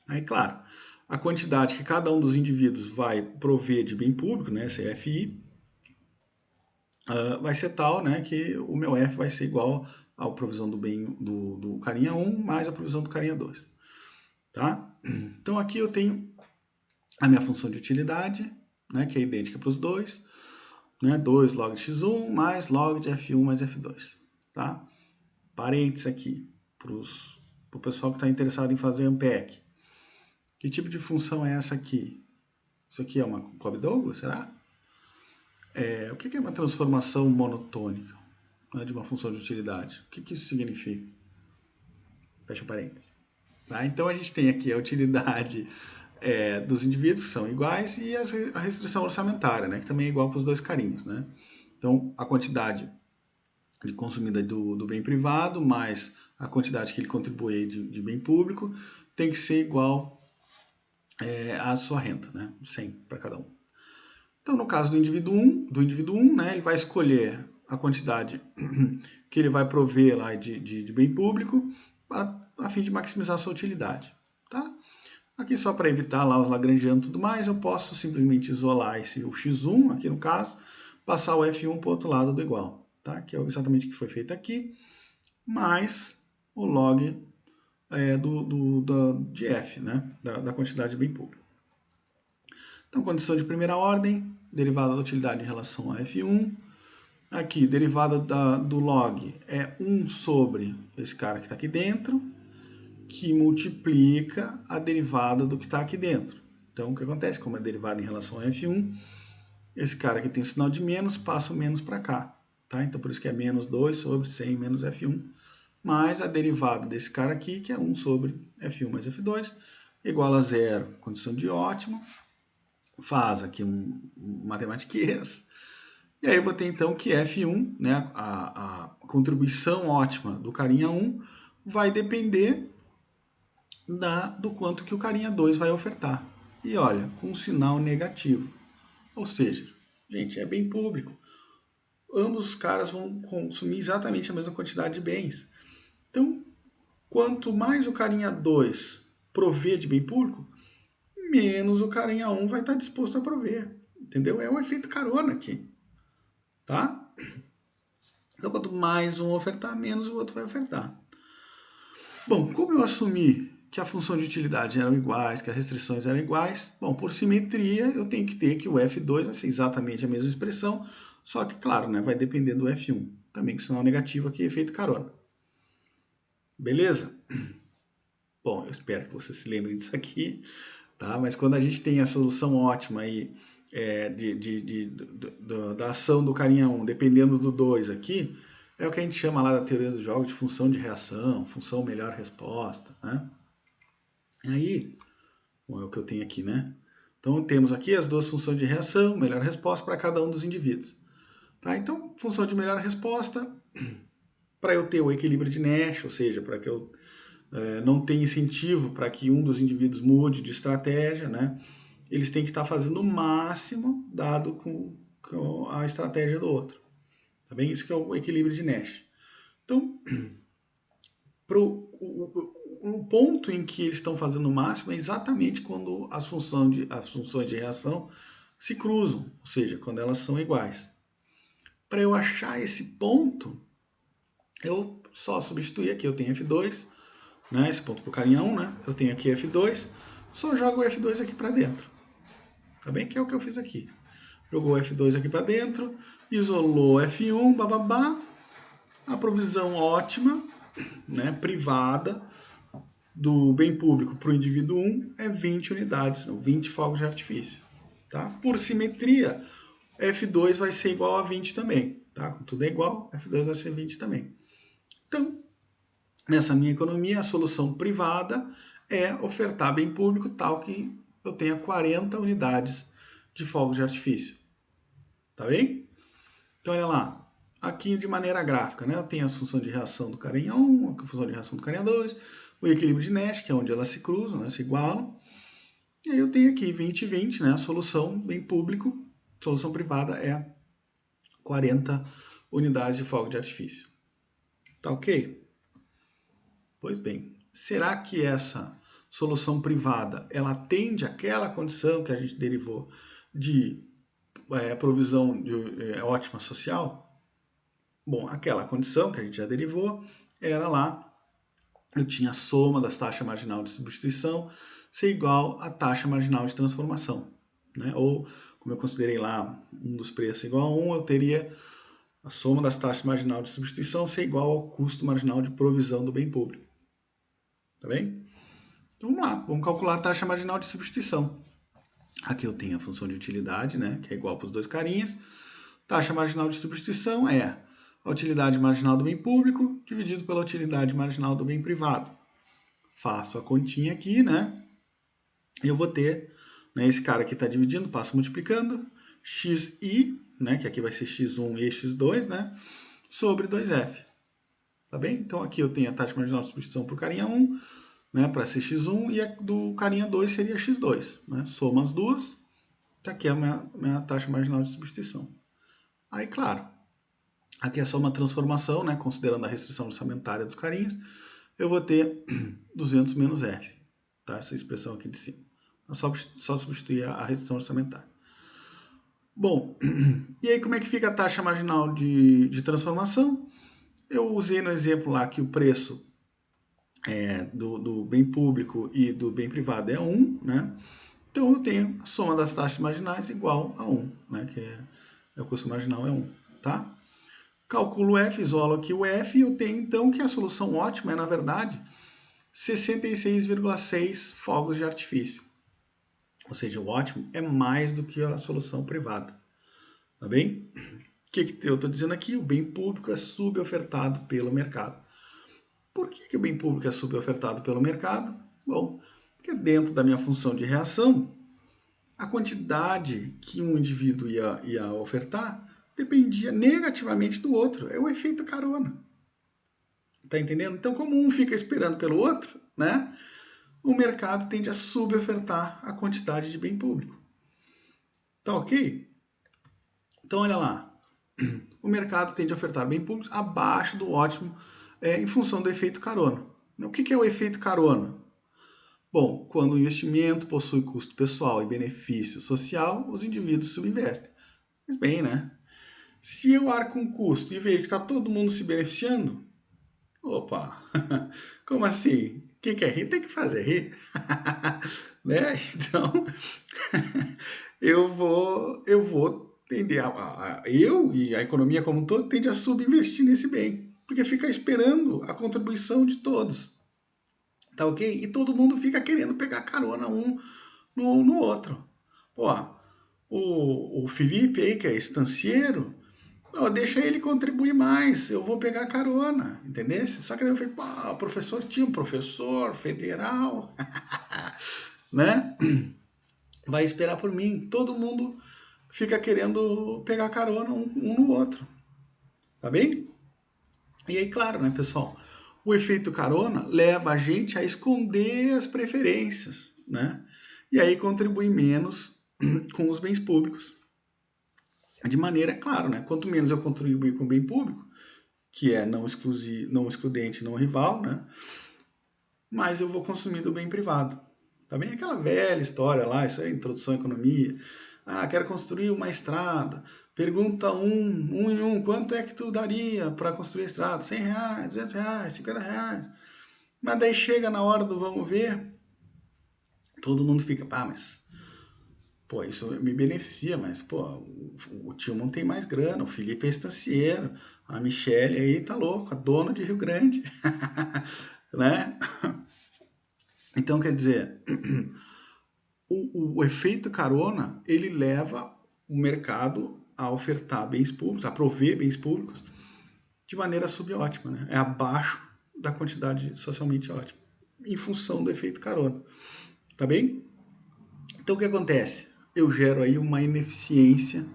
Aí, claro, a quantidade que cada um dos indivíduos vai prover de bem público, né, CFI, vai ser tal, né, que o meu F vai ser igual à provisão do bem do carinha 1 mais a provisão do carinha 2. Tá? Então aqui eu tenho a minha função de utilidade, né, que é idêntica para os dois, né, 2 log de x1 mais log de f1 mais f2. Tá? Parênteses aqui, para o pessoal que está interessado em fazer Ampeg. Que tipo de função é essa aqui? Isso aqui é uma Cobb-Douglas, será? O que é uma transformação monotônica? né, de uma função de utilidade. O que isso significa? Fecha parênteses. Tá? Então a gente tem aqui a utilidade dos indivíduos, que são iguais, e a restrição orçamentária, né, que também é igual para os dois carinhos. Né? Então a quantidade de consumida do bem privado mais a quantidade que ele contribui de bem público tem que ser igual à sua renda, né? 100 para cada um. Então, no caso do indivíduo 1, né, ele vai escolher a quantidade que ele vai prover lá de bem público a fim de maximizar a sua utilidade. Tá? Aqui, só para evitar lá os lagrangianos e tudo mais, eu posso simplesmente isolar o x1, aqui no caso, passar o f1 para o outro lado do igual, tá? Que é exatamente o que foi feito aqui, mais o log de f, né? Da quantidade de bem público. Então, condição de primeira ordem, derivada da utilidade em relação a f1. Aqui, derivada do log é 1 sobre esse cara que está aqui dentro, que multiplica a derivada do que está aqui dentro. Então, o que acontece? Como é derivada em relação a f1, esse cara aqui tem o sinal de menos, passa o menos para cá. Tá? Então, por isso que é menos 2 sobre 100 menos f1, mais a derivada desse cara aqui, que é 1 sobre f1 mais f2, igual a zero, condição de ótimo. Faz aqui um matematiquês. E aí eu vou ter então que f1, né, a contribuição ótima do carinha 1, vai depender do quanto que o carinha 2 vai ofertar. E olha, com um sinal negativo. Ou seja, gente, é bem público. Ambos os caras vão consumir exatamente a mesma quantidade de bens. Então, quanto mais o carinha 2 prover de bem público, menos o carinha 1 vai estar disposto a prover. Entendeu? É o efeito carona aqui. Tá? Então, quanto mais um ofertar, menos o outro vai ofertar. Bom, como eu assumi que a função de utilidade eram iguais, que as restrições eram iguais, bom, por simetria, eu tenho que ter que o F2 vai ser exatamente a mesma expressão, só que, claro, né, vai depender do F1. Também com sinal negativo aqui, efeito carona. Beleza? Bom, eu espero que você se lembre disso aqui, tá? Mas quando a gente tem a solução ótima aí da ação do carinha 1, dependendo do 2 aqui, é o que a gente chama lá da teoria dos jogos de função de reação, função melhor resposta, né? E aí, bom, é o que eu tenho aqui, né? Então temos aqui as duas funções de reação, melhor resposta para cada um dos indivíduos. Tá? Então, função de melhor resposta, para eu ter o equilíbrio de Nash, ou seja, para que eu não tenha incentivo para que um dos indivíduos mude de estratégia, né? Eles têm que estar fazendo o máximo dado com a estratégia do outro. Tá bem? Isso que é o equilíbrio de Nash. Então, o ponto em que eles estão fazendo o máximo é exatamente quando as funções de reação se cruzam, ou seja, quando elas são iguais. Para eu achar esse ponto, eu só substituir aqui, eu tenho F2, né, esse ponto para o carinha 1, né, eu tenho aqui F2, só jogo o F2 aqui para dentro. Tá bem? Que é o que eu fiz aqui. Jogou o F2 aqui para dentro, isolou F1, bababá, a provisão ótima, né, privada, do bem público para o indivíduo 1 é 20 unidades, 20 fogos de artifício. Tá? Por simetria, F2 vai ser igual a 20 também. Tá? Tudo é igual, F2 vai ser 20 também. Então, nessa minha economia, a solução privada é ofertar bem público tal que eu tenha 40 unidades de fogos de artifício. Tá bem? Então, olha lá. Aqui de maneira gráfica, né? Eu tenho a função de reação do carinha 1, a função de reação do carinha 2, o equilíbrio de Nash, que é onde elas se cruzam, né? Se igualam. E aí eu tenho aqui 20 e 20, né? A solução bem público, solução privada é 40 unidades de fogo de artifício. Tá ok? Pois bem, será que essa solução privada ela atende àquela condição que a gente derivou de provisão de ótima social? Bom, aquela condição que a gente já derivou era lá, eu tinha a soma das taxas marginal de substituição ser igual à taxa marginal de transformação. Né? Ou, como eu considerei lá um dos preços igual a 1, eu teria a soma das taxas marginal de substituição ser igual ao custo marginal de provisão do bem público. Tá bem? Então vamos lá, vamos calcular a taxa marginal de substituição. Aqui eu tenho a função de utilidade, né, que é igual para os dois carinhas. Taxa marginal de substituição é a utilidade marginal do bem público dividido pela utilidade marginal do bem privado. Faço a continha aqui, né? E eu vou ter, né, esse cara aqui está dividindo, passo multiplicando, xi, né, que aqui vai ser x1 e x2, né, sobre 2f. Tá bem? Então aqui eu tenho a taxa marginal de substituição para o carinha 1, né, para ser x1, e a do carinha 2 seria x2. Né? Soma as duas, tá aqui a minha taxa marginal de substituição. Aí, claro, aqui é só uma transformação, né, considerando a restrição orçamentária dos carinhas, eu vou ter 200 menos f, tá? Essa expressão aqui de cima. É só substituir a restrição orçamentária. Bom, e aí como é que fica a taxa marginal de transformação? Eu usei no exemplo lá que o preço do bem público e do bem privado é 1, né? Então eu tenho a soma das taxas marginais igual a 1, né? Que o custo marginal é 1, tá? Calculo o F, isolo aqui o F e eu tenho então que a solução ótima é, na verdade, 66,6 fogos de artifício. Ou seja, o ótimo é mais do que a solução privada. Tá bem? O que eu estou dizendo aqui? O bem público é subofertado pelo mercado. Por que o bem público é subofertado pelo mercado? Bom, porque dentro da minha função de reação, a quantidade que um indivíduo ia ofertar dependia negativamente do outro. É o efeito carona. Tá entendendo? Então, como um fica esperando pelo outro, né, o mercado tende a subofertar a quantidade de bem público. Tá ok? Então, olha lá. O mercado tende a ofertar bem públicos abaixo do ótimo em função do efeito carona. O que é o efeito carona? Bom, quando o investimento possui custo pessoal e benefício social, os indivíduos subinvestem. Mas bem, né? Se eu arco um custo e vejo que está todo mundo se beneficiando, opa, como assim? Quem quer rir tem que fazer rir. Né? Então, eu vou tender eu e a economia como um todo tende a subinvestir nesse bem, porque fica esperando a contribuição de todos. Tá ok? E todo mundo fica querendo pegar carona um no outro. Pô, o Felipe aí, que é estancieiro, deixa ele contribuir mais, eu vou pegar carona, entendeu? Só que daí eu falei, pô, professor, tinha um professor federal, né? Vai esperar por mim. Todo mundo fica querendo pegar carona um no outro, tá bem? E aí, claro, né, pessoal? O efeito carona leva a gente a esconder as preferências, né? E aí contribui menos com os bens públicos. De maneira, claro, né? Quanto menos eu contribuir com o bem público, que é não excludente, não rival, né? Mais eu vou consumir do bem privado. Tá bem? Aquela velha história lá, isso é introdução à economia. Ah, quero construir uma estrada. Pergunta um em um, quanto é que tu daria para construir a estrada? 100 reais, 200 reais, 50 reais. Mas daí chega na hora do vamos ver, todo mundo fica, mas, pô, isso me beneficia, mas, pô, o Tilman tem mais grana, o Felipe é estancieiro, a Michelle aí tá louca, dona de Rio Grande, né? Então, quer dizer, o efeito carona, ele leva o mercado a ofertar bens públicos, a prover bens públicos de maneira subótima, né? É abaixo da quantidade socialmente ótima, em função do efeito carona, tá bem? Então o que acontece? Eu gero aí uma ineficiência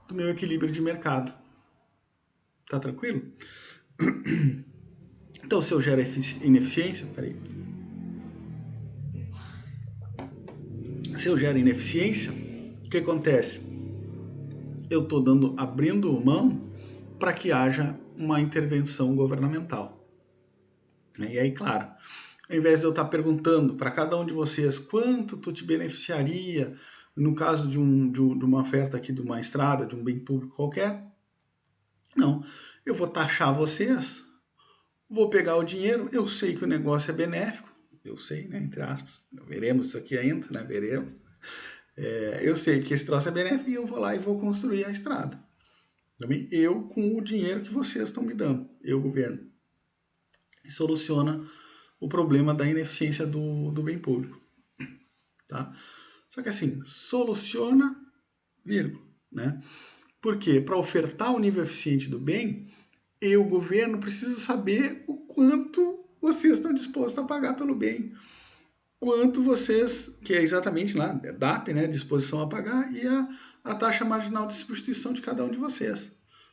do meu equilíbrio de mercado, tá tranquilo? Então se eu gero ineficiência, se eu gero ineficiência, o que acontece? Eu estou abrindo mão para que haja uma intervenção governamental. E aí, claro, ao invés de eu estar perguntando para cada um de vocês quanto tu te beneficiaria no caso de uma oferta aqui de uma estrada, de um bem público qualquer, não. Eu vou taxar vocês, vou pegar o dinheiro, eu sei que o negócio é benéfico, eu sei, né, entre aspas, veremos isso aqui ainda, né, veremos. Eu sei que esse troço é benéfico e eu vou lá e vou construir a estrada. Também eu com o dinheiro que vocês estão me dando, eu, governo. E soluciona o problema da ineficiência do bem público. Tá? Só que assim, soluciona, vírgula, né? Porque para ofertar o nível eficiente do bem, e o governo precisam saber o quanto vocês estão dispostos a pagar pelo bem. Quanto vocês, que é exatamente lá, DAP, né, disposição a pagar, e a taxa marginal de substituição de cada um de vocês.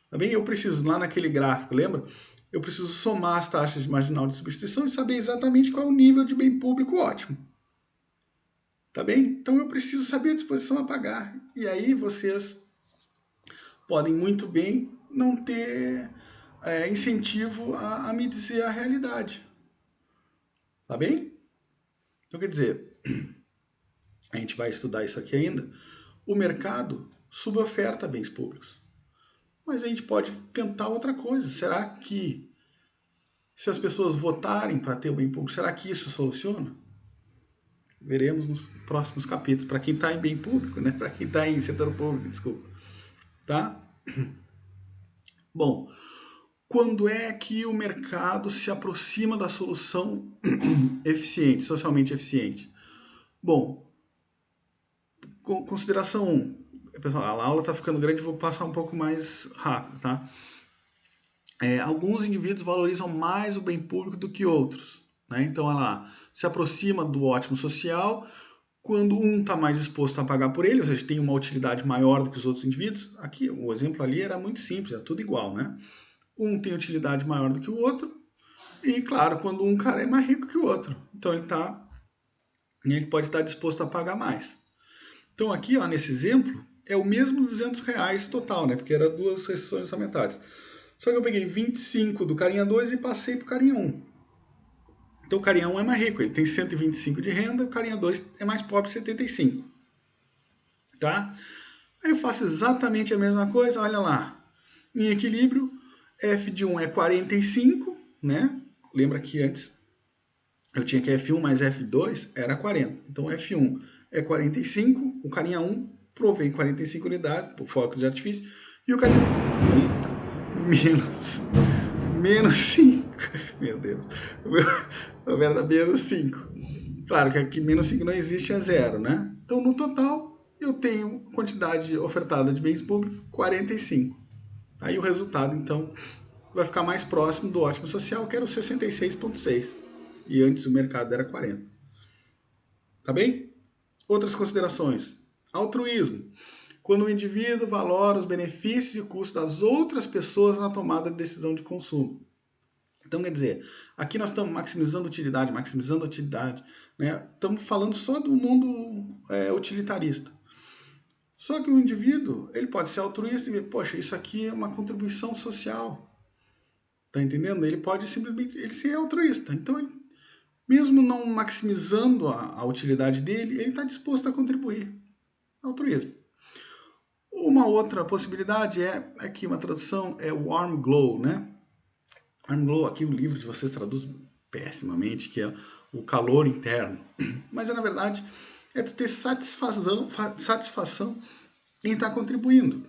Tá bem? Eu preciso, lá naquele gráfico, lembra? Eu preciso somar as taxas de marginal de substituição e saber exatamente qual é o nível de bem público ótimo. Tá bem? Então eu preciso saber a disposição a pagar. E aí vocês podem muito bem não ter incentivo a me dizer a realidade. Tá bem? Então quer dizer, a gente vai estudar isso aqui ainda. O mercado suboferta bens públicos. Mas a gente pode tentar outra coisa. Será que, se as pessoas votarem para ter o bem público, será que isso soluciona? Veremos nos próximos capítulos. Para quem está em bem público, né? Para quem está em setor público, desculpa. Tá? Bom, quando é que o mercado se aproxima da solução eficiente, socialmente eficiente? Bom, consideração 1. Pessoal, a aula está ficando grande, vou passar um pouco mais rápido, tá? Alguns indivíduos valorizam mais o bem público do que outros. Né? Então, ela se aproxima do ótimo social quando um está mais disposto a pagar por ele, ou seja, tem uma utilidade maior do que os outros indivíduos. Aqui, o exemplo ali era muito simples, era tudo igual, né? Um tem utilidade maior do que o outro, e claro, quando um cara é mais rico que o outro. Então, ele pode estar disposto a pagar mais. Então, aqui, ó, nesse exemplo, é o mesmo R$200 total, né? Porque era duas restrições orçamentárias. Só que eu peguei 25 do carinha 2 e passei para o carinha 1. Então o carinha 1 é mais rico, ele tem 125 de renda, o carinha 2 é mais pobre, 75. Tá? Aí eu faço exatamente a mesma coisa, olha lá. Em equilíbrio, F de 1 é 45, né? Lembra que antes eu tinha que F1 mais F2 era 40. Então F1 é 45, o carinha 1 provém 45 unidades, por foco de artifício, e o carinha... menos 5. Meu Deus. Na verdade, menos 5. Claro que aqui menos 5 não existe, é zero, né? Então, no total, eu tenho quantidade ofertada de bens públicos, 45. Aí o resultado, então, vai ficar mais próximo do ótimo social, que era o 66,6. E antes o mercado era 40. Tá bem? Outras considerações. Altruísmo. Quando o indivíduo valora os benefícios e custos das outras pessoas na tomada de decisão de consumo. Então, quer dizer, aqui nós estamos maximizando utilidade, né? Estamos falando só do mundo utilitarista. Só que o indivíduo, ele pode ser altruísta e ver, poxa, isso aqui é uma contribuição social. Tá entendendo? Ele pode simplesmente ele ser altruísta. Então, ele, mesmo não maximizando a utilidade dele, ele está disposto a contribuir. Altruísmo. Uma outra possibilidade aqui uma tradução, é warm glow, né? Warm glow, aqui o livro de vocês traduz pessimamente, que é o calor interno. Mas, na verdade, é tu ter satisfação em estar contribuindo.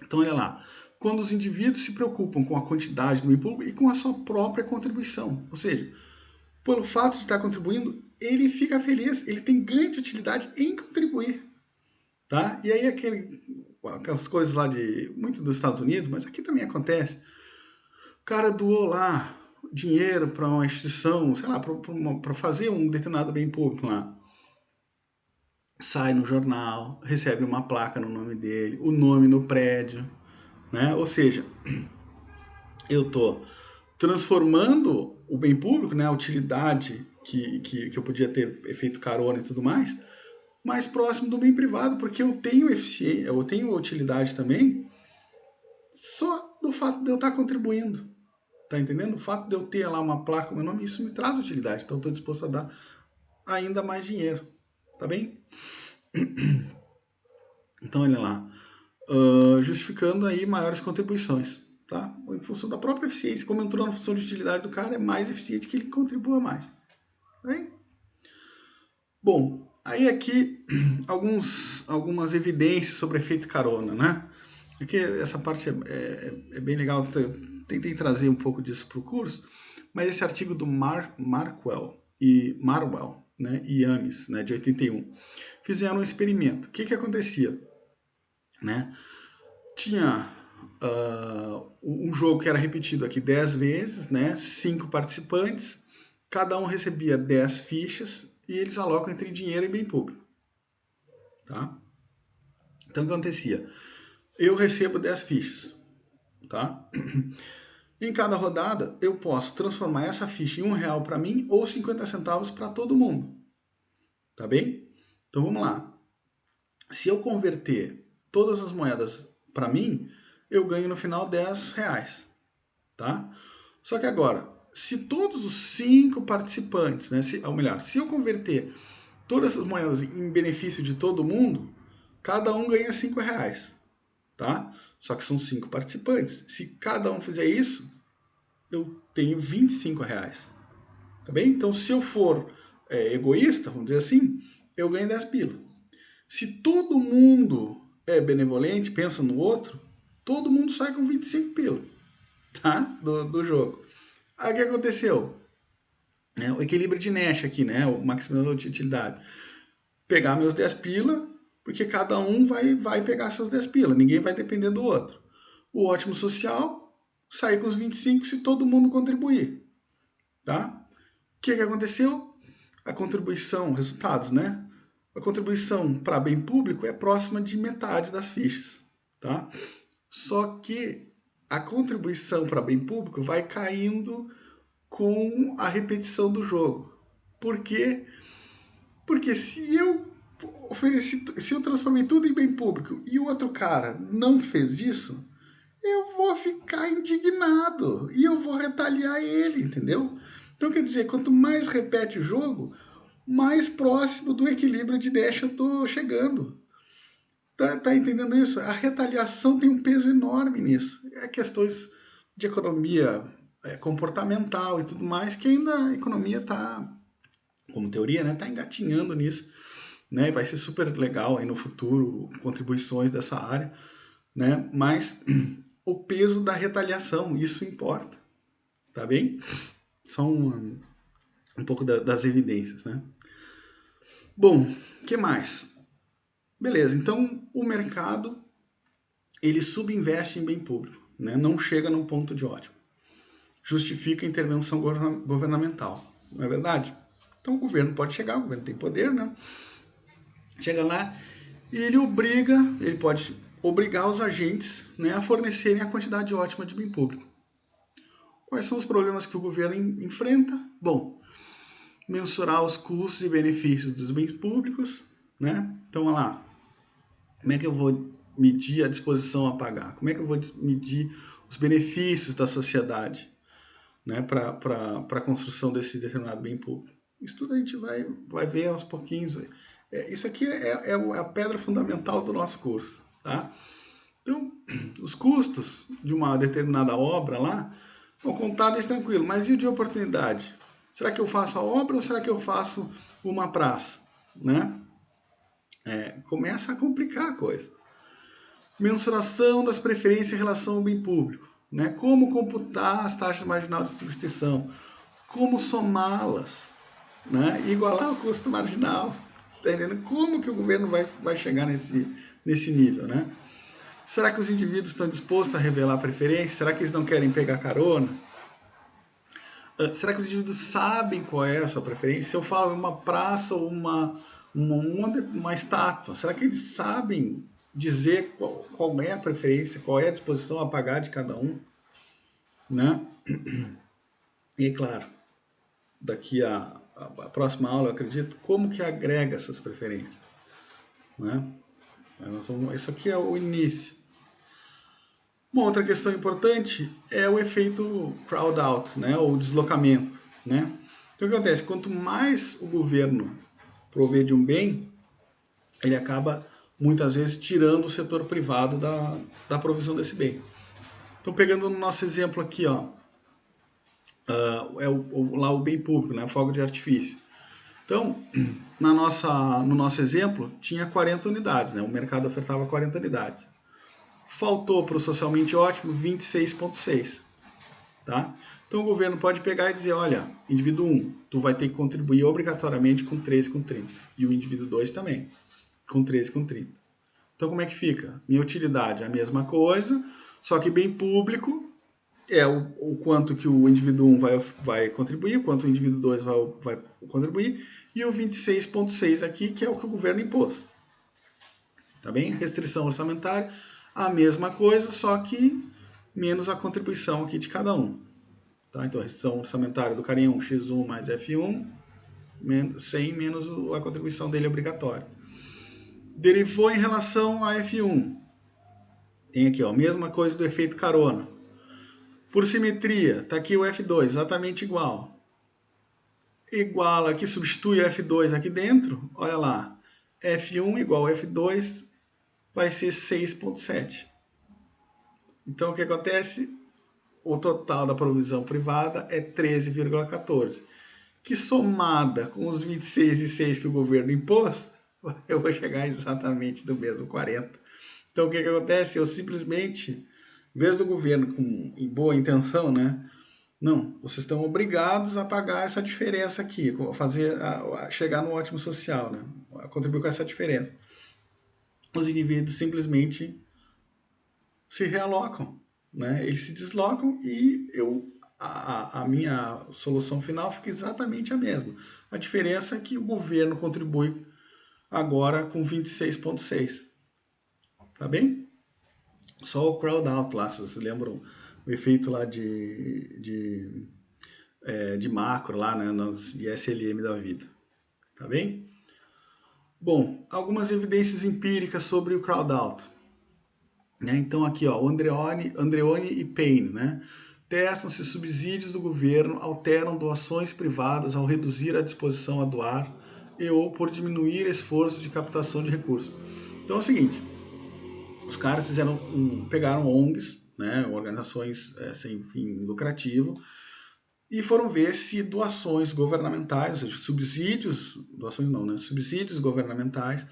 Então, olha lá. Quando os indivíduos se preocupam com a quantidade do bem público e com a sua própria contribuição. Ou seja, pelo fato de estar contribuindo, ele fica feliz, ele tem ganho de utilidade em contribuir. Tá? E aí aquelas coisas lá de muito dos Estados Unidos, mas aqui também acontece. O cara doou lá dinheiro para uma instituição, sei lá, para fazer um determinado bem público lá. Sai no jornal, recebe uma placa no nome dele, o nome no prédio, né? Ou seja, eu tô transformando o bem público, né, a utilidade que eu podia ter feito carona e tudo mais próximo do bem privado, porque eu tenho eficiência, eu tenho utilidade também, só do fato de eu estar contribuindo. Tá entendendo? O fato de eu ter lá uma placa com meu nome, isso me traz utilidade. Então, eu estou disposto a dar ainda mais dinheiro. Tá bem? Então, olha lá. Justificando aí maiores contribuições. Tá? Em função da própria eficiência. Como entrou na função de utilidade do cara, é mais eficiente que ele contribua mais. Tá bem? Bom, aí aqui algumas evidências sobre efeito carona, né? Aqui essa parte é bem legal. Tentei trazer um pouco disso para o curso, mas esse artigo do Marwell, né, e Ames, né, de 81, fizeram um experimento. O que acontecia? Né? Tinha um jogo que era repetido aqui 10 vezes, né? 5 participantes, cada um recebia 10 fichas e eles alocam entre dinheiro e bem público. Tá? Então o que acontecia? Eu recebo 10 fichas. Tá? Em cada rodada, eu posso transformar essa ficha em R$1 para mim ou 50 centavos para todo mundo. Tá bem? Então vamos lá. Se eu converter todas as moedas para mim, eu ganho no final R$10. Tá? Só que agora, se todos os 5 participantes, né, ou melhor, se eu converter todas essas moedas em benefício de todo mundo, cada um ganha R$5. Tá? Só que são 5 participantes. Se cada um fizer isso, eu tenho R$25. Tá bem? Então, se eu for egoísta, vamos dizer assim, eu ganho 10 pila. Se todo mundo é benevolente, pensa no outro, todo mundo sai com 25 pila, tá? Do jogo. Aí o que aconteceu? O equilíbrio de Nash aqui, né? O maximizador de utilidade. Pegar meus 10 pila, porque cada um vai pegar seus 10 pila, ninguém vai depender do outro. O ótimo social, sair com os 25 se todo mundo contribuir, tá? O que aconteceu? A contribuição, resultados, né? A contribuição para bem público é próxima de metade das fichas, tá? Só que a contribuição para bem público vai caindo com a repetição do jogo. Por quê? Porque se eu transformei tudo em bem público e o outro cara não fez isso, eu vou ficar indignado e eu vou retaliar ele, entendeu? Então quer dizer, quanto mais repete o jogo, mais próximo do equilíbrio de Nash eu tô chegando. Tá entendendo isso? A retaliação tem um peso enorme nisso. É questões de economia comportamental e tudo mais, que ainda a economia tá, como teoria, né, tá engatinhando nisso, né? Vai ser super legal aí no futuro contribuições dessa área, né? Mas o peso da retaliação, isso importa, tá bem? Só um pouco das evidências, né? Bom, o que mais? Beleza, então o mercado ele subinveste em bem público, né? Não chega num ponto de ótimo. Justifica a intervenção governamental, não é verdade? Então o governo pode chegar, o governo tem poder, né? Chega lá e ele pode obrigar os agentes, né, a fornecerem a quantidade ótima de bem público. Quais são os problemas que o governo enfrenta? Bom, mensurar os custos e benefícios dos bens públicos, né? Então, olha lá, como é que eu vou medir a disposição a pagar? Como é que eu vou medir os benefícios da sociedade, né, para a construção desse determinado bem público? Isso tudo a gente vai ver aos pouquinhos. Isso aqui é a pedra fundamental do nosso curso, tá? Então, os custos de uma determinada obra lá são contábeis tranquilo, mas e o de oportunidade? Será que eu faço a obra ou será que eu faço uma praça, né? Começa a complicar a coisa. Mensuração das preferências em relação ao bem público, né? Como computar as taxas marginal de substituição, como somá-las, né? E igualar o custo marginal. Está entendendo? Como que o governo vai chegar nesse nível, né? Será que os indivíduos estão dispostos a revelar preferência? Será que eles não querem pegar carona? Será que os indivíduos sabem qual é a sua preferência? Se eu falo uma praça ou uma estátua, será que eles sabem dizer qual é a preferência, qual é a disposição a pagar de cada um? Né? E claro, daqui a próxima aula, eu acredito, como que agrega essas preferências. Né? Isso aqui é o início. Uma outra questão importante é o efeito crowd out, né, ou deslocamento, né? Então o que acontece? Quanto mais o governo prover de um bem, ele acaba muitas vezes tirando o setor privado da provisão desse bem. Então pegando no nosso exemplo aqui, ó, lá o bem público, né, fogo de artifício. Então, no nosso exemplo, tinha 40 unidades, né, o mercado ofertava 40 unidades. Faltou para o socialmente ótimo 26,6. Tá? Então o governo pode pegar e dizer, olha, indivíduo 1, tu vai ter que contribuir obrigatoriamente com 13,30. E o indivíduo 2 também, com 13,30. Então como é que fica? Minha utilidade é a mesma coisa, Só que bem público é o quanto que o indivíduo 1 vai contribuir, o quanto o indivíduo 2 vai contribuir, e o 26,6 aqui, que é o que o governo impôs. Tá bem? Restrição orçamentária, a mesma coisa, só que menos a contribuição aqui de cada um. Tá? Então, a restrição orçamentária do carinha 1, X1 mais F1, 100 menos a contribuição dele obrigatória. Derivou em relação a F1. Tem aqui, ó, mesma coisa do efeito carona. Por simetria, está aqui o F2, exatamente igual. Igual aqui, substitui o F2 aqui dentro, olha lá. F1 igual F2 vai ser 6,7. Então, o que acontece? O total da provisão privada é 13,14. Que somada com os 26,6 que o governo impôs, eu vou chegar exatamente do mesmo 40. Então, o que acontece? Eu simplesmente, em vez do governo com boa intenção, né? Não, vocês estão obrigados a pagar essa diferença aqui, chegar no ótimo social, né? A contribuir com essa diferença. Os indivíduos simplesmente se realocam, né? Eles se deslocam e a minha solução final fica exatamente a mesma. A diferença é que o governo contribui agora com 26,6. Tá bem? Só o crowd out lá, se vocês lembram o efeito lá de macro lá, né, nas SLM da vida. Tá bem? Bom, algumas evidências empíricas sobre o crowd out. Né? Então aqui, ó, Andreoni e Payne, né? Testam-se subsídios do governo, alteram doações privadas ao reduzir a disposição a doar e ou por diminuir esforços de captação de recursos. Então é o seguinte, os caras pegaram ONGs, né, organizações sem fim lucrativo, e foram ver se doações governamentais, ou seja, subsídios governamentais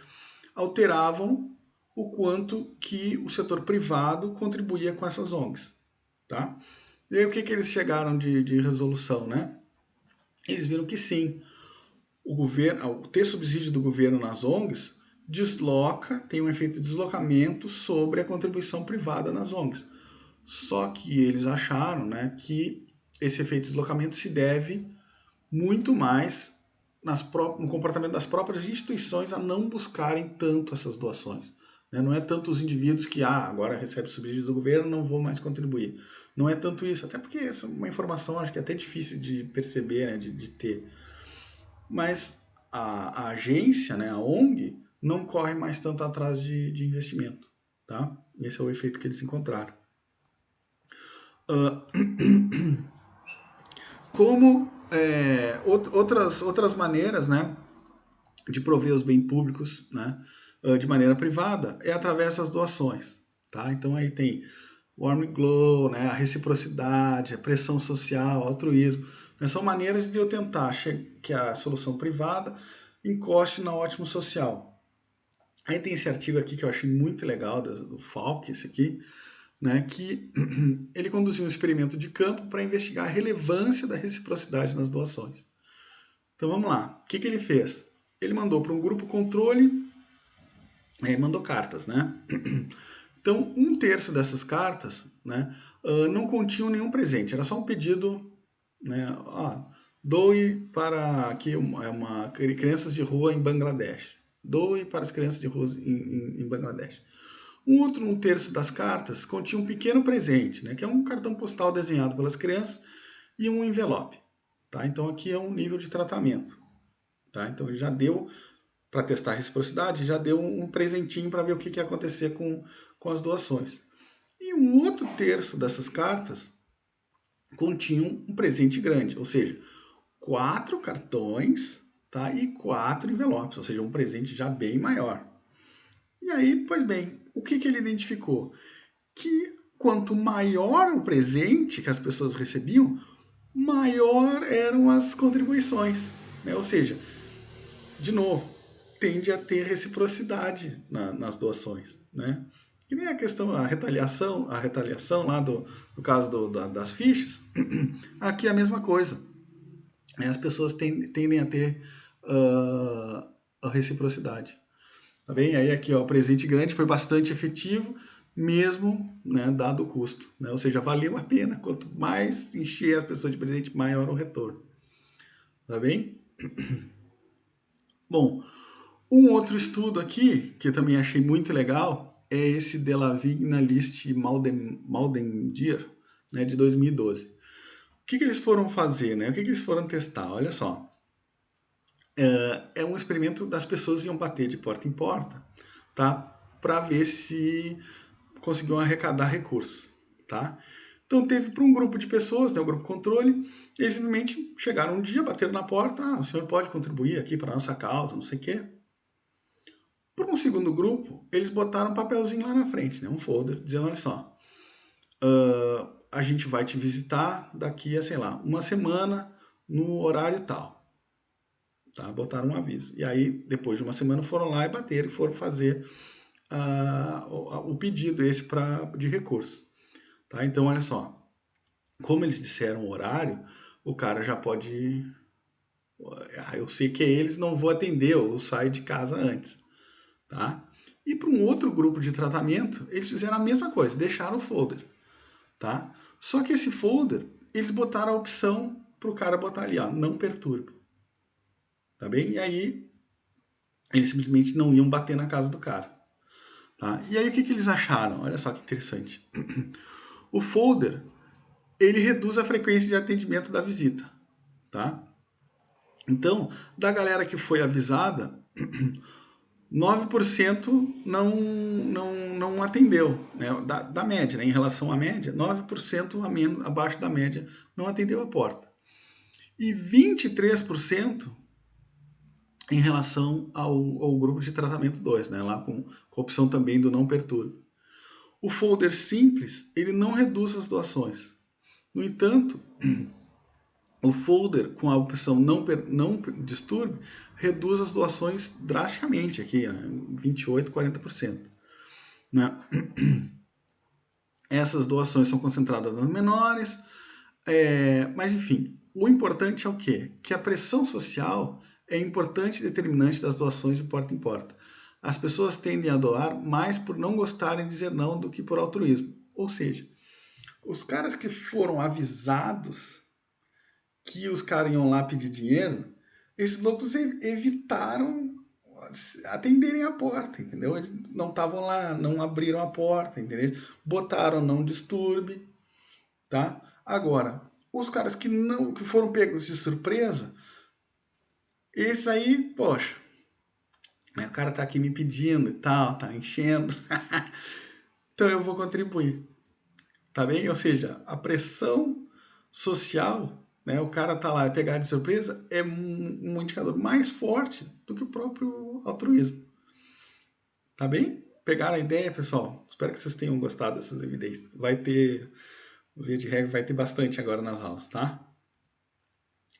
alteravam o quanto que o setor privado contribuía com essas ONGs, tá? E aí o que eles chegaram de resolução, né? Eles viram que sim, o governo, ao ter subsídio do governo nas ONGs, tem um efeito de deslocamento sobre a contribuição privada nas ONGs. Só que eles acharam, né, que esse efeito de deslocamento se deve muito mais no comportamento das próprias instituições a não buscarem tanto essas doações. Não é tanto os indivíduos que agora recebe subsídio do governo, não vou mais contribuir. Não é tanto isso, até porque essa é uma informação acho que é até difícil de perceber, né, de ter. Mas a agência, né, a ONG, não corre mais tanto atrás de investimento. Tá? Esse é o efeito que eles encontraram. Como outras maneiras, né, de prover os bens públicos, né, de maneira privada é através das doações. Tá? Então aí tem warm glow, né, a reciprocidade, a pressão social, o altruísmo. Né, são maneiras de eu tentar que a solução privada encoste na ótimo social. Aí tem esse artigo aqui que eu achei muito legal, do Falk, esse aqui, né, que ele conduziu um experimento de campo para investigar a relevância da reciprocidade nas doações. Então vamos lá, o que ele fez? Ele mandou para um grupo controle, mandou cartas, né? Então, 1/3 dessas cartas, né, não continham nenhum presente, era só um pedido, né, doe para aqui crianças de rua em Bangladesh. Doe para as crianças de rua em Bangladesh. Um outro 1/3 das cartas continha um pequeno presente, né, que é um cartão postal desenhado pelas crianças e um envelope. Tá? Então, aqui é um nível de tratamento. Tá? Então, ele já deu, para testar a reciprocidade, já deu um presentinho para ver o que ia acontecer com as doações. E um outro 1/3 dessas cartas continham um presente grande, ou seja, 4 cartões, tá? E 4 envelopes, ou seja, um presente já bem maior. E aí, pois bem, o que ele identificou? Que quanto maior o presente que as pessoas recebiam, maior eram as contribuições, né? Ou seja, de novo, tende a ter reciprocidade nas doações, né? Que nem a questão, a retaliação lá do caso das fichas, aqui é a mesma coisa. As pessoas tendem a ter a reciprocidade. Tá bem? Aí aqui, ó, o presente grande foi bastante efetivo, mesmo, né, dado o custo, né? Ou seja, valeu a pena. Quanto mais encher a pessoa de presente, maior o retorno. Tá bem? Bom, um outro estudo aqui, que eu também achei muito legal, é esse Delavigna List Maldendier, né, de 2012. O que eles foram fazer, né? O que eles foram testar? Olha só. É um experimento das pessoas iam bater de porta em porta, tá? Para ver se conseguiam arrecadar recursos, tá? Então teve para um grupo de pessoas, né, o grupo controle, eles simplesmente chegaram um dia, bateram na porta, o senhor pode contribuir aqui para a nossa causa, não sei o quê. Por um segundo grupo, eles botaram um papelzinho lá na frente, né, um folder, dizendo, olha só, a gente vai te visitar daqui a, sei lá, uma semana no horário tal. Tá? Botaram um aviso. E aí, depois de uma semana, foram lá e bateram e foram fazer o pedido esse de recurso. Tá? Então, olha só. Como eles disseram o horário, o cara já pode... eu sei que é eles, não vou atender, eu saio de casa antes. Tá? E para um outro grupo de tratamento, eles fizeram a mesma coisa, deixaram o folder. Tá? Só que esse folder, eles botaram a opção para o cara botar ali, ó, não perturbe. Tá bem? E aí, eles simplesmente não iam bater na casa do cara. Tá? E aí, o que eles acharam? Olha só que interessante. O folder, ele reduz a frequência de atendimento da visita. Tá? Então, da galera que foi avisada, 9% não atendeu, né? Da média, né? Em relação à média, 9% abaixo da média não atendeu a porta. E 23% em relação ao grupo de tratamento 2, né? Lá com a opção também do não perturbe. O folder simples, ele não reduz as doações. No entanto, o folder com a opção não disturbe reduz as doações drasticamente, aqui, 28%, 40%. Né? Essas doações são concentradas nas menores, mas enfim, o importante é o quê? Que a pressão social é importante e determinante das doações de porta em porta. As pessoas tendem a doar mais por não gostarem de dizer não do que por altruísmo. Ou seja, os caras que foram avisados que os caras iam lá pedir dinheiro, esses loucos evitaram atenderem a porta, entendeu? Eles não estavam lá, não abriram a porta, entendeu? Botaram não disturbe, tá? Agora, os caras que foram pegos de surpresa, esse aí, poxa, né, o cara tá aqui me pedindo e tal, tá enchendo, então eu vou contribuir, tá bem? Ou seja, a pressão social, né, o cara tá lá e pegar de surpresa é um indicador mais forte do que o próprio altruísmo, tá bem? Pegaram a ideia, pessoal? Espero que vocês tenham gostado dessas evidências. Vai ter, via de regra, vai ter bastante agora nas aulas, tá?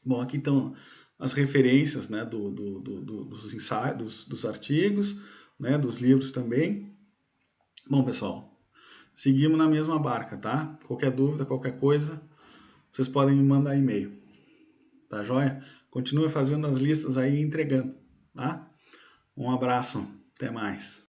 Bom, aqui estão as referências, né, dos ensaios, dos artigos, né, dos livros também. Bom, pessoal, seguimos na mesma barca, tá? Qualquer dúvida, qualquer coisa, vocês podem me mandar e-mail, tá joia? Continue fazendo as listas aí e entregando, tá? Um abraço, até mais.